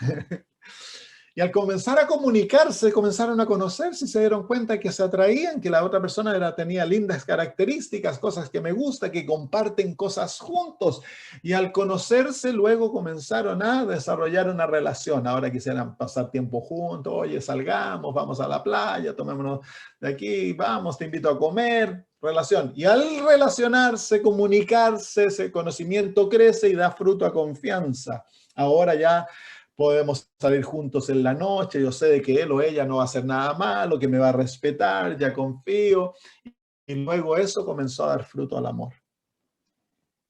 Y al comenzar a comunicarse, comenzaron a conocerse y se dieron cuenta que se atraían, que la otra persona tenía lindas características, cosas que me gustan, que comparten cosas juntos. Y al conocerse, luego comenzaron a desarrollar una relación. Ahora quisieran pasar tiempo juntos. Oye, salgamos, vamos a la playa, tomémonos de aquí, vamos, te invito a comer. Relación. Y al relacionarse, comunicarse, ese conocimiento crece y da fruto a confianza. Ahora ya podemos salir juntos en la noche, yo sé de que él o ella no va a hacer nada malo, que me va a respetar, ya confío. Y luego eso comenzó a dar fruto al amor.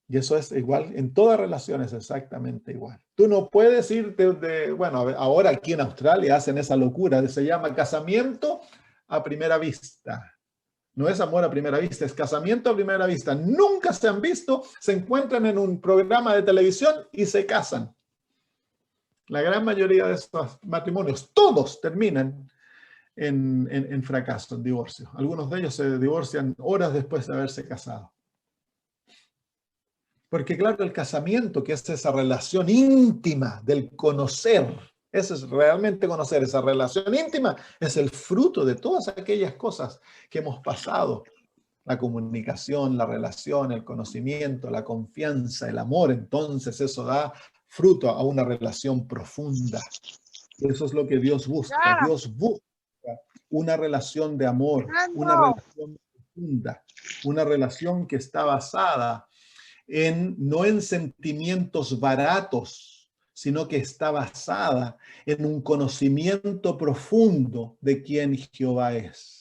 Y eso es igual, en todas relaciones exactamente igual. Tú no puedes irte bueno, ahora aquí en Australia hacen esa locura, se llama casamiento a primera vista. No es amor a primera vista, es casamiento a primera vista. Nunca se han visto, se encuentran en un programa de televisión y se casan. La gran mayoría de estos matrimonios, todos terminan en fracaso, en divorcio. Algunos de ellos se divorcian horas después de haberse casado. Porque claro, el casamiento, que es esa relación íntima del conocer, eso es realmente conocer, esa relación íntima es el fruto de todas aquellas cosas que hemos pasado. La comunicación, la relación, el conocimiento, la confianza, el amor. Entonces eso da fruto a una relación profunda. Eso es lo que Dios busca. Dios busca una relación de amor, una relación profunda, una relación que está basada no en sentimientos baratos, sino que está basada en un conocimiento profundo de quién Jehová es.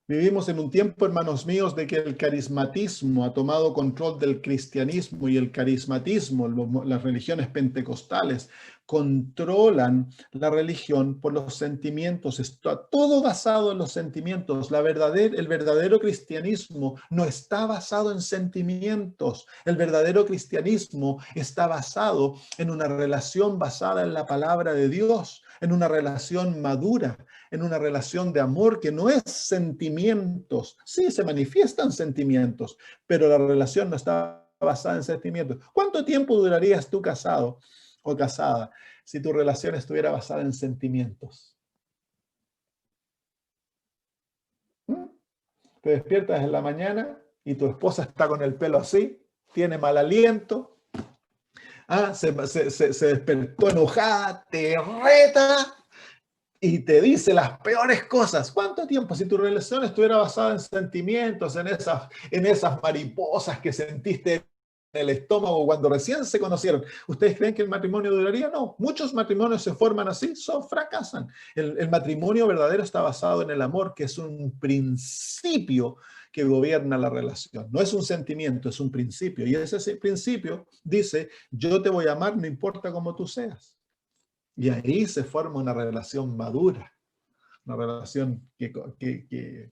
Vivimos en un tiempo, hermanos míos, de que el carismatismo ha tomado control del cristianismo, y el carismatismo, las religiones pentecostales, controlan la religión por los sentimientos. Está todo basado en los sentimientos. El verdadero cristianismo no está basado en sentimientos. El verdadero cristianismo está basado en una relación basada en la palabra de Dios, en una relación madura, en una relación de amor que no es sentimientos. Sí, se manifiestan sentimientos, pero la relación no está basada en sentimientos. ¿Cuánto tiempo durarías tú casado o casada si tu relación estuviera basada en sentimientos? Te despiertas en la mañana y tu esposa está con el pelo así, tiene mal aliento, se despertó enojada, te reta y te dice las peores cosas. ¿Cuánto tiempo? Si tu relación estuviera basada en sentimientos, en esas mariposas que sentiste en el estómago cuando recién se conocieron, ¿ustedes creen que el matrimonio duraría? No. Muchos matrimonios se forman así, fracasan. El matrimonio verdadero está basado en el amor, que es un principio que gobierna la relación. No es un sentimiento, es un principio. Y ese principio dice, yo te voy a amar no importa cómo tú seas. Y ahí se forma una relación madura, una relación que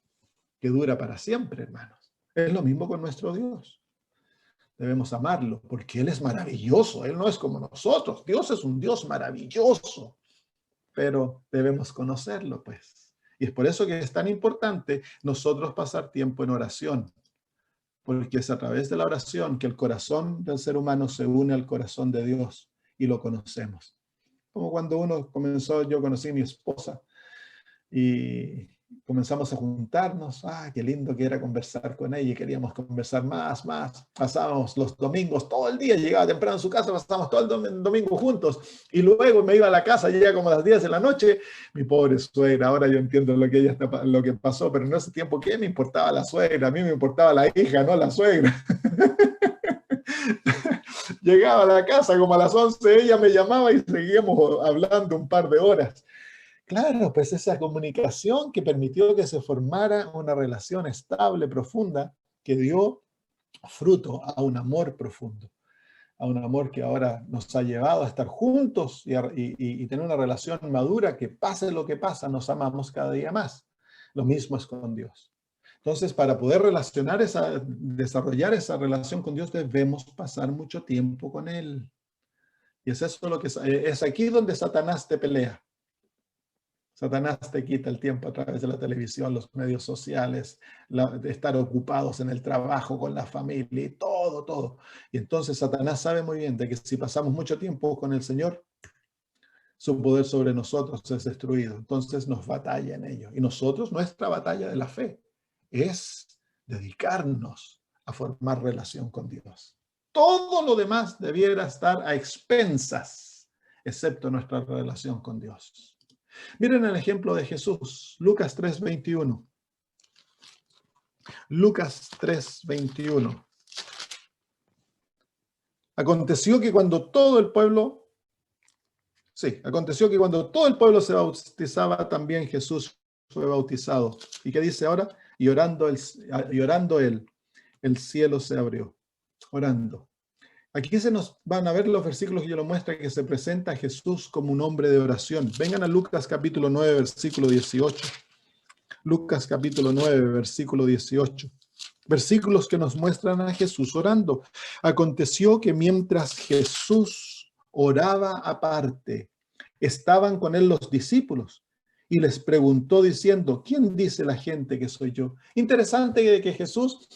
dura para siempre, hermanos. Es lo mismo con nuestro Dios. Debemos amarlo porque Él es maravilloso. Él no es como nosotros. Dios es un Dios maravilloso, pero debemos conocerlo, pues. Y es por eso que es tan importante nosotros pasar tiempo en oración, porque es a través de la oración que el corazón del ser humano se une al corazón de Dios y lo conocemos. Como cuando yo conocí a mi esposa y comenzamos a juntarnos. Qué lindo que era conversar con ella y queríamos conversar más. Pasábamos los domingos todo el día, llegaba temprano a su casa, pasábamos todo el domingo juntos y luego me iba a la casa, llega como a las 10 de la noche. Mi pobre suegra, ahora yo entiendo lo que pasó, pero en ese tiempo, ¿qué me importaba la suegra? A mí me importaba la hija, no la suegra. Llegaba a la casa como a las 11, ella me llamaba y seguíamos hablando un par de horas. Claro, pues esa comunicación que permitió que se formara una relación estable, profunda, que dio fruto a un amor profundo, a un amor que ahora nos ha llevado a estar juntos y tener una relación madura que pase lo que pasa, nos amamos cada día más. Lo mismo es con Dios. Entonces, para poder desarrollar esa relación con Dios, debemos pasar mucho tiempo con Él. Y es eso lo que es aquí donde Satanás te pelea. Satanás te quita el tiempo a través de la televisión, los medios sociales, de estar ocupados en el trabajo, con la familia y todo. Y entonces Satanás sabe muy bien de que si pasamos mucho tiempo con el Señor, su poder sobre nosotros es destruido. Entonces nos batalla en ello. Y nosotros, nuestra batalla de la fe es dedicarnos a formar relación con Dios. Todo lo demás debiera estar a expensas, excepto nuestra relación con Dios. Miren el ejemplo de Jesús, Lucas 3:21. Lucas 3:21. Aconteció que cuando todo el pueblo se bautizaba, también Jesús fue bautizado. ¿Y qué dice ahora? Y orando él, el cielo se abrió. Orando. Aquí se nos van a ver los versículos que yo lo muestro, que se presenta a Jesús como un hombre de oración. Vengan a Lucas capítulo 9, versículo 18. Lucas capítulo 9, versículo 18. Versículos que nos muestran a Jesús orando. Aconteció que mientras Jesús oraba aparte, estaban con él los discípulos y les preguntó diciendo, ¿quién dice la gente que soy yo? Interesante que Jesús,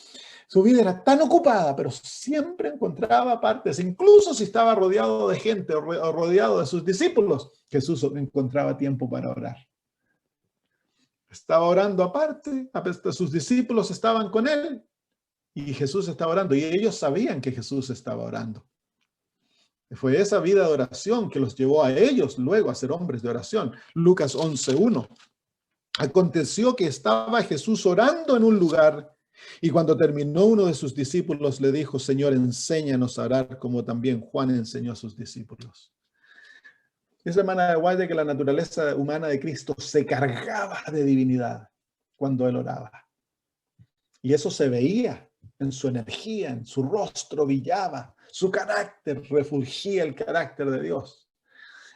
su vida era tan ocupada, pero siempre encontraba partes, incluso si estaba rodeado de gente o rodeado de sus discípulos, Jesús encontraba tiempo para orar. Estaba orando aparte, sus discípulos estaban con él y Jesús estaba orando y ellos sabían que Jesús estaba orando. Fue esa vida de oración que los llevó a ellos luego a ser hombres de oración. Lucas 11:1. Aconteció que estaba Jesús orando en un lugar Y cuando terminó, uno de sus discípulos le dijo, Señor, enséñanos a orar como también Juan enseñó a sus discípulos. Dice hermana White que la naturaleza humana de Cristo se cargaba de divinidad cuando él oraba. Y eso se veía en su energía, en su rostro brillaba, su carácter refulgía el carácter de Dios.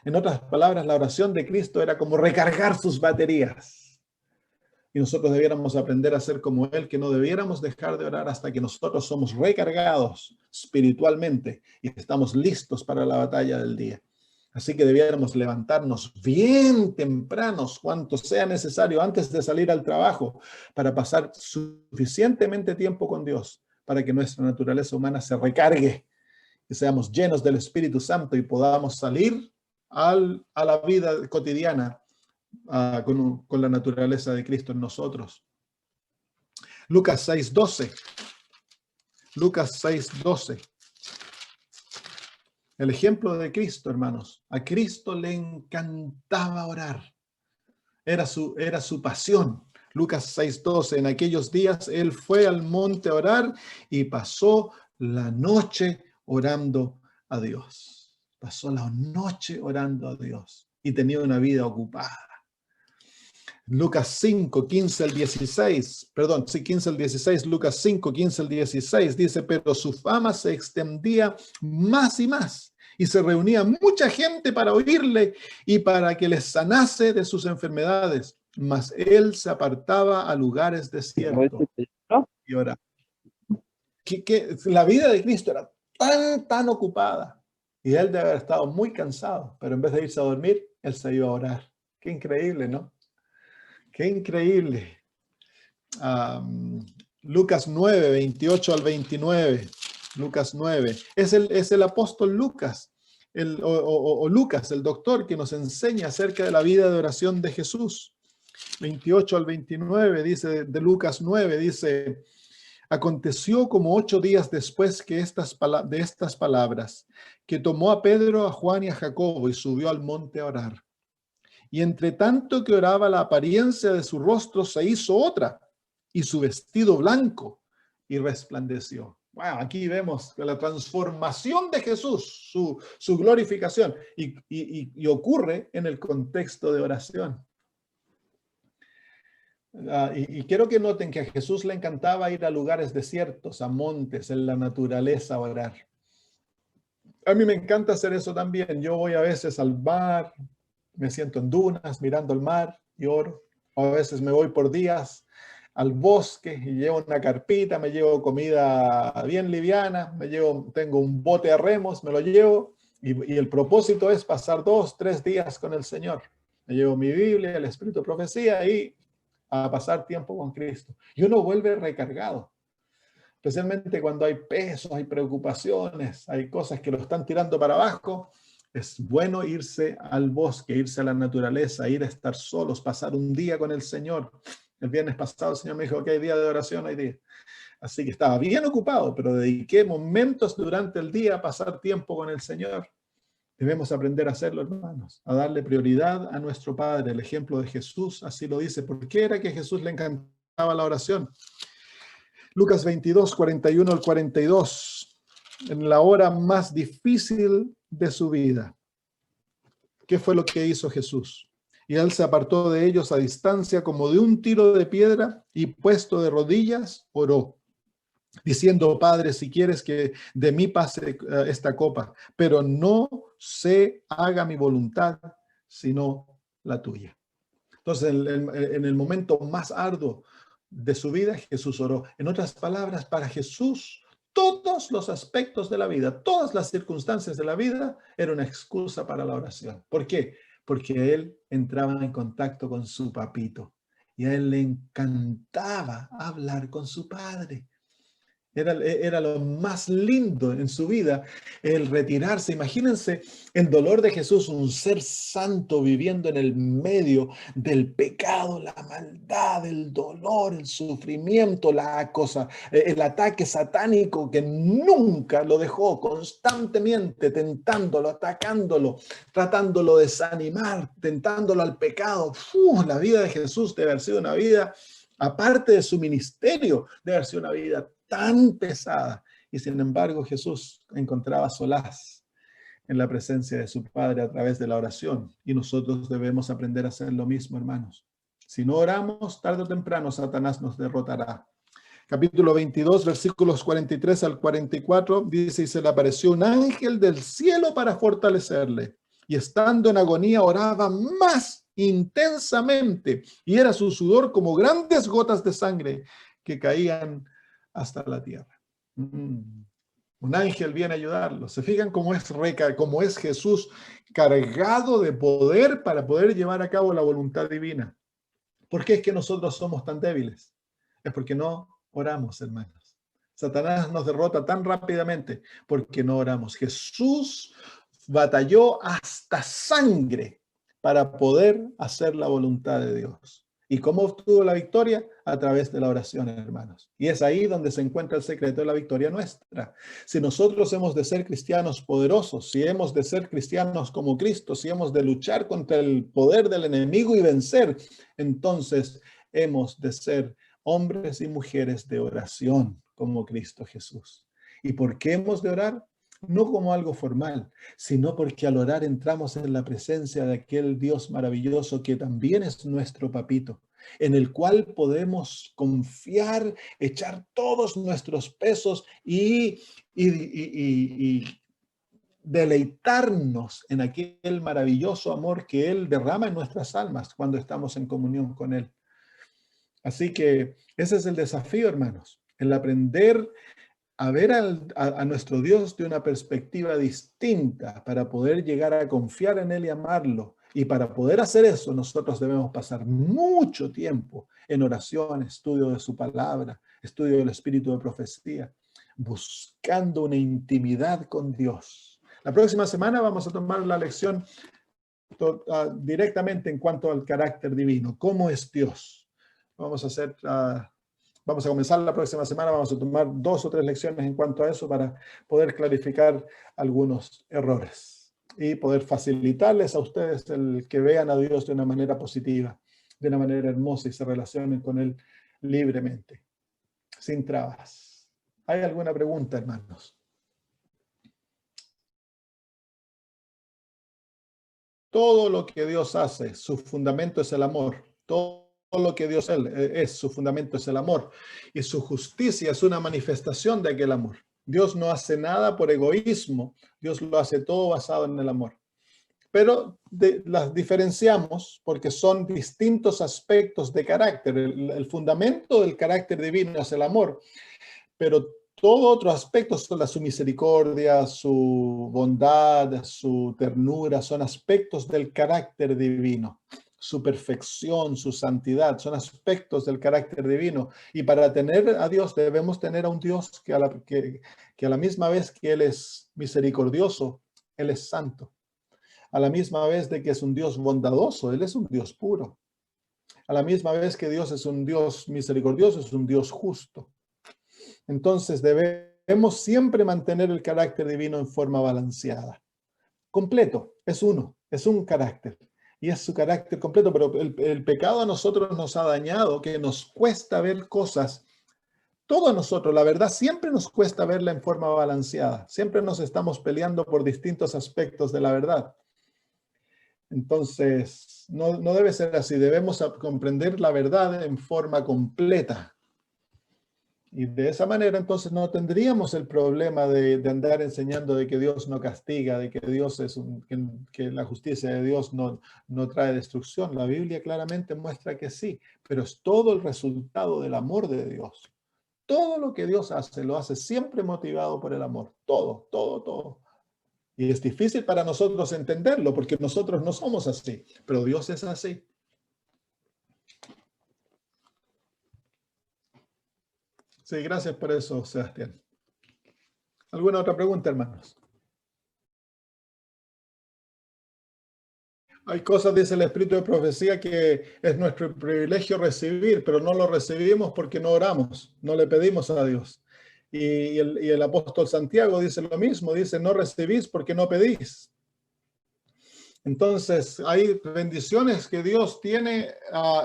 En otras palabras, la oración de Cristo era como recargar sus baterías. Y nosotros debiéramos aprender a ser como Él, que no debiéramos dejar de orar hasta que nosotros somos recargados espiritualmente y estamos listos para la batalla del día. Así que debiéramos levantarnos bien tempranos, cuanto sea necesario, antes de salir al trabajo, para pasar suficientemente tiempo con Dios, para que nuestra naturaleza humana se recargue, que seamos llenos del Espíritu Santo y podamos salir a la vida cotidiana con la naturaleza de Cristo en nosotros. Lucas 6:12. Lucas 6:12. El ejemplo de Cristo, hermanos. A Cristo le encantaba orar. Era su pasión. Lucas 6:12. En aquellos días él fue al monte a orar y pasó la noche orando a Dios. Pasó la noche orando a Dios y tenía una vida ocupada. Lucas 5, 15 al 16, perdón, sí, 15 al 16, Lucas 5, 15 al 16, dice, pero su fama se extendía más y más, y se reunía mucha gente para oírle y para que les sanase de sus enfermedades, mas él se apartaba a lugares desiertos y oraba. Que la vida de Cristo era tan ocupada, y él debe haber estado muy cansado, pero en vez de irse a dormir, él se iba a orar. Qué increíble, ¿no? Qué increíble. Lucas 9, 28 al 29. Lucas 9. Es el apóstol Lucas, o Lucas, el doctor, que nos enseña acerca de la vida de oración de Jesús. 28 al 29, dice, de Lucas 9, dice, aconteció como 8 días después de estas palabras, que tomó a Pedro, a Juan y a Jacobo y subió al monte a orar. Y entre tanto que oraba, la apariencia de su rostro se hizo otra, y su vestido blanco, y resplandeció. Wow, aquí vemos la transformación de Jesús, su glorificación, y ocurre en el contexto de oración. Y quiero que noten que a Jesús le encantaba ir a lugares desiertos, a montes, en la naturaleza a orar. A mí me encanta hacer eso también. Yo voy a veces al mar, me siento en dunas mirando el mar y oro. O a veces me voy por días al bosque y llevo una carpita, me llevo comida bien liviana, tengo un bote a remos, me lo llevo y el propósito es pasar 2, 3 días con el Señor. Me llevo mi Biblia, el Espíritu de Profecía y a pasar tiempo con Cristo. Y uno vuelve recargado. Especialmente cuando hay pesos, hay preocupaciones, hay cosas que lo están tirando para abajo. Es bueno irse al bosque, irse a la naturaleza, ir a estar solos, pasar un día con el Señor. El viernes pasado el Señor me dijo que hay día de oración, hay día. Así que estaba bien ocupado, pero dediqué momentos durante el día a pasar tiempo con el Señor. Debemos aprender a hacerlo, hermanos, a darle prioridad a nuestro Padre. El ejemplo de Jesús así lo dice. ¿Por qué era que a Jesús le encantaba la oración? Lucas 22, 41 al 42. En la hora más difícil de su vida. ¿Qué fue lo que hizo Jesús? Y él se apartó de ellos a distancia como de un tiro de piedra y puesto de rodillas, oró, diciendo, Padre, si quieres que de mí pase esta copa, pero no se haga mi voluntad, sino la tuya. Entonces, en el momento más arduo de su vida, Jesús oró. En otras palabras, para Jesús, todos los aspectos de la vida, todas las circunstancias de la vida, era una excusa para la oración. ¿Por qué? Porque él entraba en contacto con su papito y a él le encantaba hablar con su padre. Era lo más lindo en su vida, el retirarse. Imagínense el dolor de Jesús, un ser santo viviendo en el medio del pecado, la maldad, el dolor, el sufrimiento, el ataque satánico que nunca lo dejó, constantemente tentándolo, atacándolo, tratándolo de desanimar, tentándolo al pecado. La vida de Jesús debe haber sido una vida Aparte de su ministerio, debe haber sido una vida tan pesada. Y sin embargo, Jesús encontraba solaz en la presencia de su Padre a través de la oración. Y nosotros debemos aprender a hacer lo mismo, hermanos. Si no oramos, tarde o temprano Satanás nos derrotará. Capítulo 22, versículos 43 al 44, dice, y se le apareció un ángel del cielo para fortalecerle. Y estando en agonía oraba más intensamente, y era su sudor como grandes gotas de sangre que caían hasta la tierra. Un ángel viene a ayudarlo. ¿Se fijan cómo es Jesús cargado de poder para poder llevar a cabo la voluntad divina? ¿Por qué es que nosotros somos tan débiles? Es porque no oramos, hermanos. Satanás nos derrota tan rápidamente porque no oramos. Jesús batalló hasta sangre para poder hacer la voluntad de Dios. ¿Y cómo obtuvo la victoria? A través de la oración, hermanos. Y es ahí donde se encuentra el secreto de la victoria nuestra. Si nosotros hemos de ser cristianos poderosos, si hemos de ser cristianos como Cristo, si hemos de luchar contra el poder del enemigo y vencer, entonces hemos de ser hombres y mujeres de oración como Cristo Jesús. ¿Y por qué hemos de orar? No como algo formal, sino porque al orar entramos en la presencia de aquel Dios maravilloso que también es nuestro papito, en el cual podemos confiar, echar todos nuestros pesos y deleitarnos en aquel maravilloso amor que Él derrama en nuestras almas cuando estamos en comunión con Él. Así que ese es el desafío, hermanos, el aprender a ver a nuestro Dios de una perspectiva distinta para poder llegar a confiar en Él y amarlo. Y para poder hacer eso, nosotros debemos pasar mucho tiempo en oración, estudio de su palabra, estudio del espíritu de profecía, buscando una intimidad con Dios. La próxima semana vamos a tomar la lección directamente en cuanto al carácter divino. ¿Cómo es Dios? Vamos a comenzar la próxima semana, vamos a tomar 2 o 3 lecciones en cuanto a eso para poder clarificar algunos errores y poder facilitarles a ustedes el que vean a Dios de una manera positiva, de una manera hermosa y se relacionen con Él libremente, sin trabas. ¿Hay alguna pregunta, hermanos? Todo lo que Dios hace, su fundamento es el amor. Todo lo que Dios es, su fundamento es el amor. Y su justicia es una manifestación de aquel amor. Dios no hace nada por egoísmo. Dios lo hace todo basado en el amor. Pero las diferenciamos porque son distintos aspectos de carácter. El fundamento del carácter divino es el amor, pero todo otro aspecto son su misericordia, su bondad, su ternura, son aspectos del carácter divino. Su perfección, su santidad, son aspectos del carácter divino. Y para tener a Dios debemos tener a un Dios que a la misma vez que Él es misericordioso, Él es santo. A la misma vez de que es un Dios bondadoso, Él es un Dios puro. A la misma vez que Dios es un Dios misericordioso, es un Dios justo. Entonces debemos siempre mantener el carácter divino en forma balanceada. Completo, es uno, es un carácter. Y es su carácter completo, pero el pecado a nosotros nos ha dañado, que nos cuesta ver cosas. Todo a nosotros, la verdad, siempre nos cuesta verla en forma balanceada. Siempre nos estamos peleando por distintos aspectos de la verdad. Entonces, no debe ser así. Debemos comprender la verdad en forma completa. Y de esa manera, entonces, no tendríamos el problema de andar enseñando de que Dios no castiga, de que Dios que la justicia de Dios no trae destrucción. La Biblia claramente muestra que sí, pero es todo el resultado del amor de Dios. Todo lo que Dios hace, lo hace siempre motivado por el amor. Todo, todo, todo. Y es difícil para nosotros entenderlo porque nosotros no somos así, pero Dios es así. Sí, gracias por eso, Sebastián. ¿Alguna otra pregunta, hermanos? Hay cosas, dice el Espíritu de Profecía, que es nuestro privilegio recibir, pero no lo recibimos porque no oramos, no le pedimos a Dios. Y el apóstol Santiago dice lo mismo, dice, no recibís porque no pedís. Entonces, hay bendiciones que Dios tiene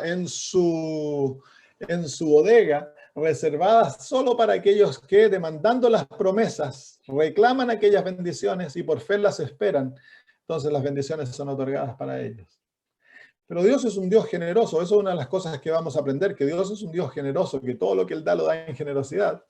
en su en su bodega, reservadas solo para aquellos que, demandando las promesas, reclaman aquellas bendiciones y por fe las esperan. Entonces las bendiciones son otorgadas para ellos. Pero Dios es un Dios generoso. Eso es una de las cosas que vamos a aprender, que Dios es un Dios generoso, que todo lo que Él da lo da en generosidad.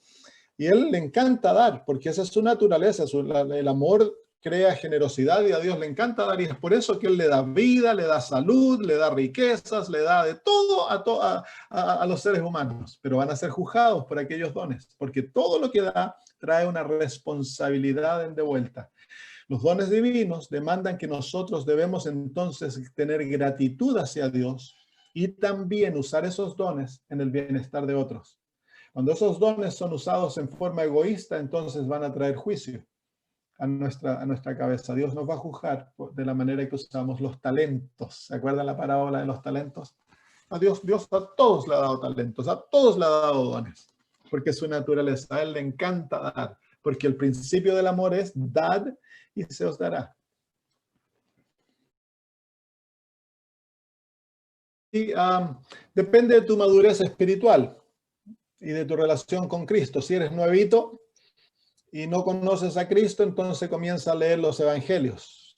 Y a Él le encanta dar, porque esa es su naturaleza. El amor crea generosidad y a Dios le encanta dar. Y es por eso que Él le da vida, le da salud, le da riquezas, le da de todo a los seres humanos. Pero van a ser juzgados por aquellos dones, porque todo lo que da trae una responsabilidad de vuelta. Los dones divinos demandan que nosotros debemos entonces tener gratitud hacia Dios y también usar esos dones en el bienestar de otros. Cuando esos dones son usados en forma egoísta, entonces van a traer juicio a nuestra cabeza. Dios nos va a juzgar de la manera que usamos los talentos. ¿Se acuerdan la parábola de los talentos? Dios a todos le ha dado talentos, a todos le ha dado dones, porque es su naturaleza. A Él le encanta dar, porque el principio del amor es dad y se os dará. Y depende de tu madurez espiritual y de tu relación con Cristo. Si eres nuevito y no conoces a Cristo, entonces comienza a leer los evangelios.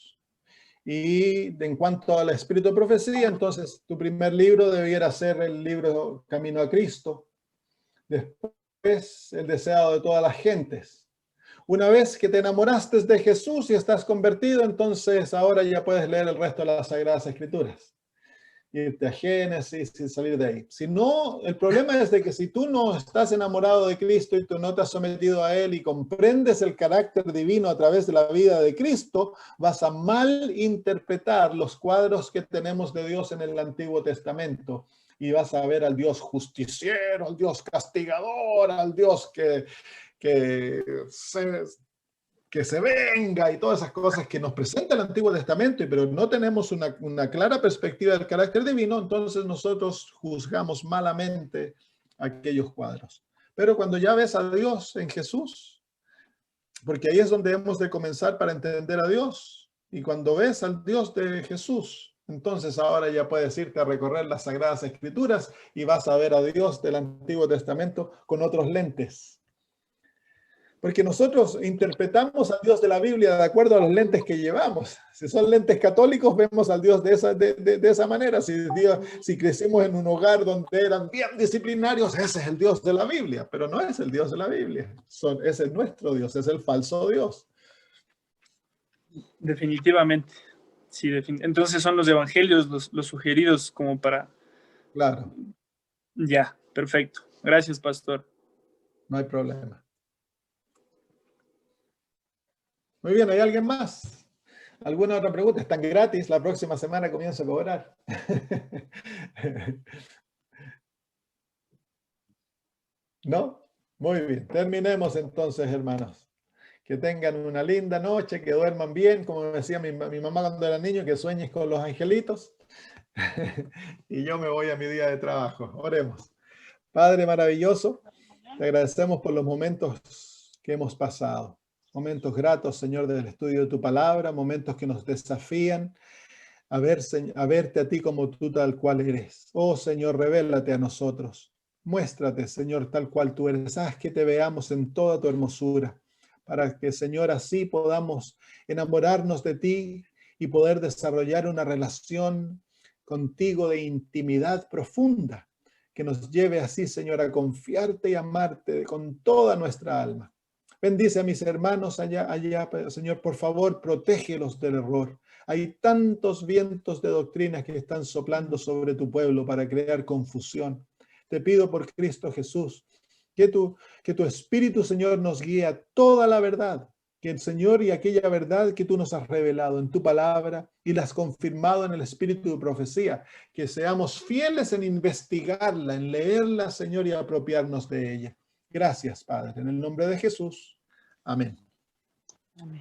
Y en cuanto al espíritu de profecía, entonces tu primer libro debiera ser el libro Camino a Cristo. Después, el deseado de todas las gentes. Una vez que te enamoraste de Jesús y estás convertido, entonces ahora ya puedes leer el resto de las Sagradas Escrituras. Irte a Génesis y salir de ahí. Si no, el problema es de que si tú no estás enamorado de Cristo y tú no te has sometido a Él y comprendes el carácter divino a través de la vida de Cristo, vas a mal interpretar los cuadros que tenemos de Dios en el Antiguo Testamento. Y vas a ver al Dios justiciero, al Dios castigador, al Dios que se venga y todas esas cosas que nos presenta el Antiguo Testamento, pero no tenemos una clara perspectiva del carácter divino, entonces nosotros juzgamos malamente aquellos cuadros. Pero cuando ya ves a Dios en Jesús, porque ahí es donde hemos de comenzar para entender a Dios, y cuando ves al Dios de Jesús, entonces ahora ya puedes irte a recorrer las Sagradas Escrituras y vas a ver a Dios del Antiguo Testamento con otros lentes. Porque nosotros interpretamos al Dios de la Biblia de acuerdo a los lentes que llevamos. Si son lentes católicos, vemos al Dios de esa manera. Si crecimos en un hogar donde eran bien disciplinarios, ese es el Dios de la Biblia. Pero no es el Dios de la Biblia. Ese es nuestro Dios, es el falso Dios. Definitivamente. Sí, entonces son los evangelios los sugeridos como para... Claro. Ya, perfecto. Gracias, pastor. No hay problema. Muy bien, ¿hay alguien más? ¿Alguna otra pregunta? Están gratis, la próxima semana comienzo a cobrar. ¿No? Muy bien, terminemos entonces, hermanos. Que tengan una linda noche, que duerman bien, como me decía mi mamá cuando era niño, que sueñes con los angelitos. Y yo me voy a mi día de trabajo. Oremos. Padre maravilloso, te agradecemos por los momentos que hemos pasado. Momentos gratos, Señor, del estudio de tu palabra, momentos que nos desafían a verte a ti como tú tal cual eres. Oh, Señor, revélate a nosotros. Muéstrate, Señor, tal cual tú eres. Haz que te veamos en toda tu hermosura, para que, Señor, así podamos enamorarnos de ti y poder desarrollar una relación contigo de intimidad profunda, que nos lleve así, Señor, a confiarte y amarte con toda nuestra alma. Bendice a mis hermanos allá, Señor, por favor, protégelos del error. Hay tantos vientos de doctrina que están soplando sobre tu pueblo para crear confusión. Te pido por Cristo Jesús que tu Espíritu, Señor, nos guíe a toda la verdad. Que el Señor y aquella verdad que tú nos has revelado en tu palabra y la has confirmado en el Espíritu de profecía, que seamos fieles en investigarla, en leerla, Señor, y apropiarnos de ella. Gracias, Padre, en el nombre de Jesús. Amén. Amén.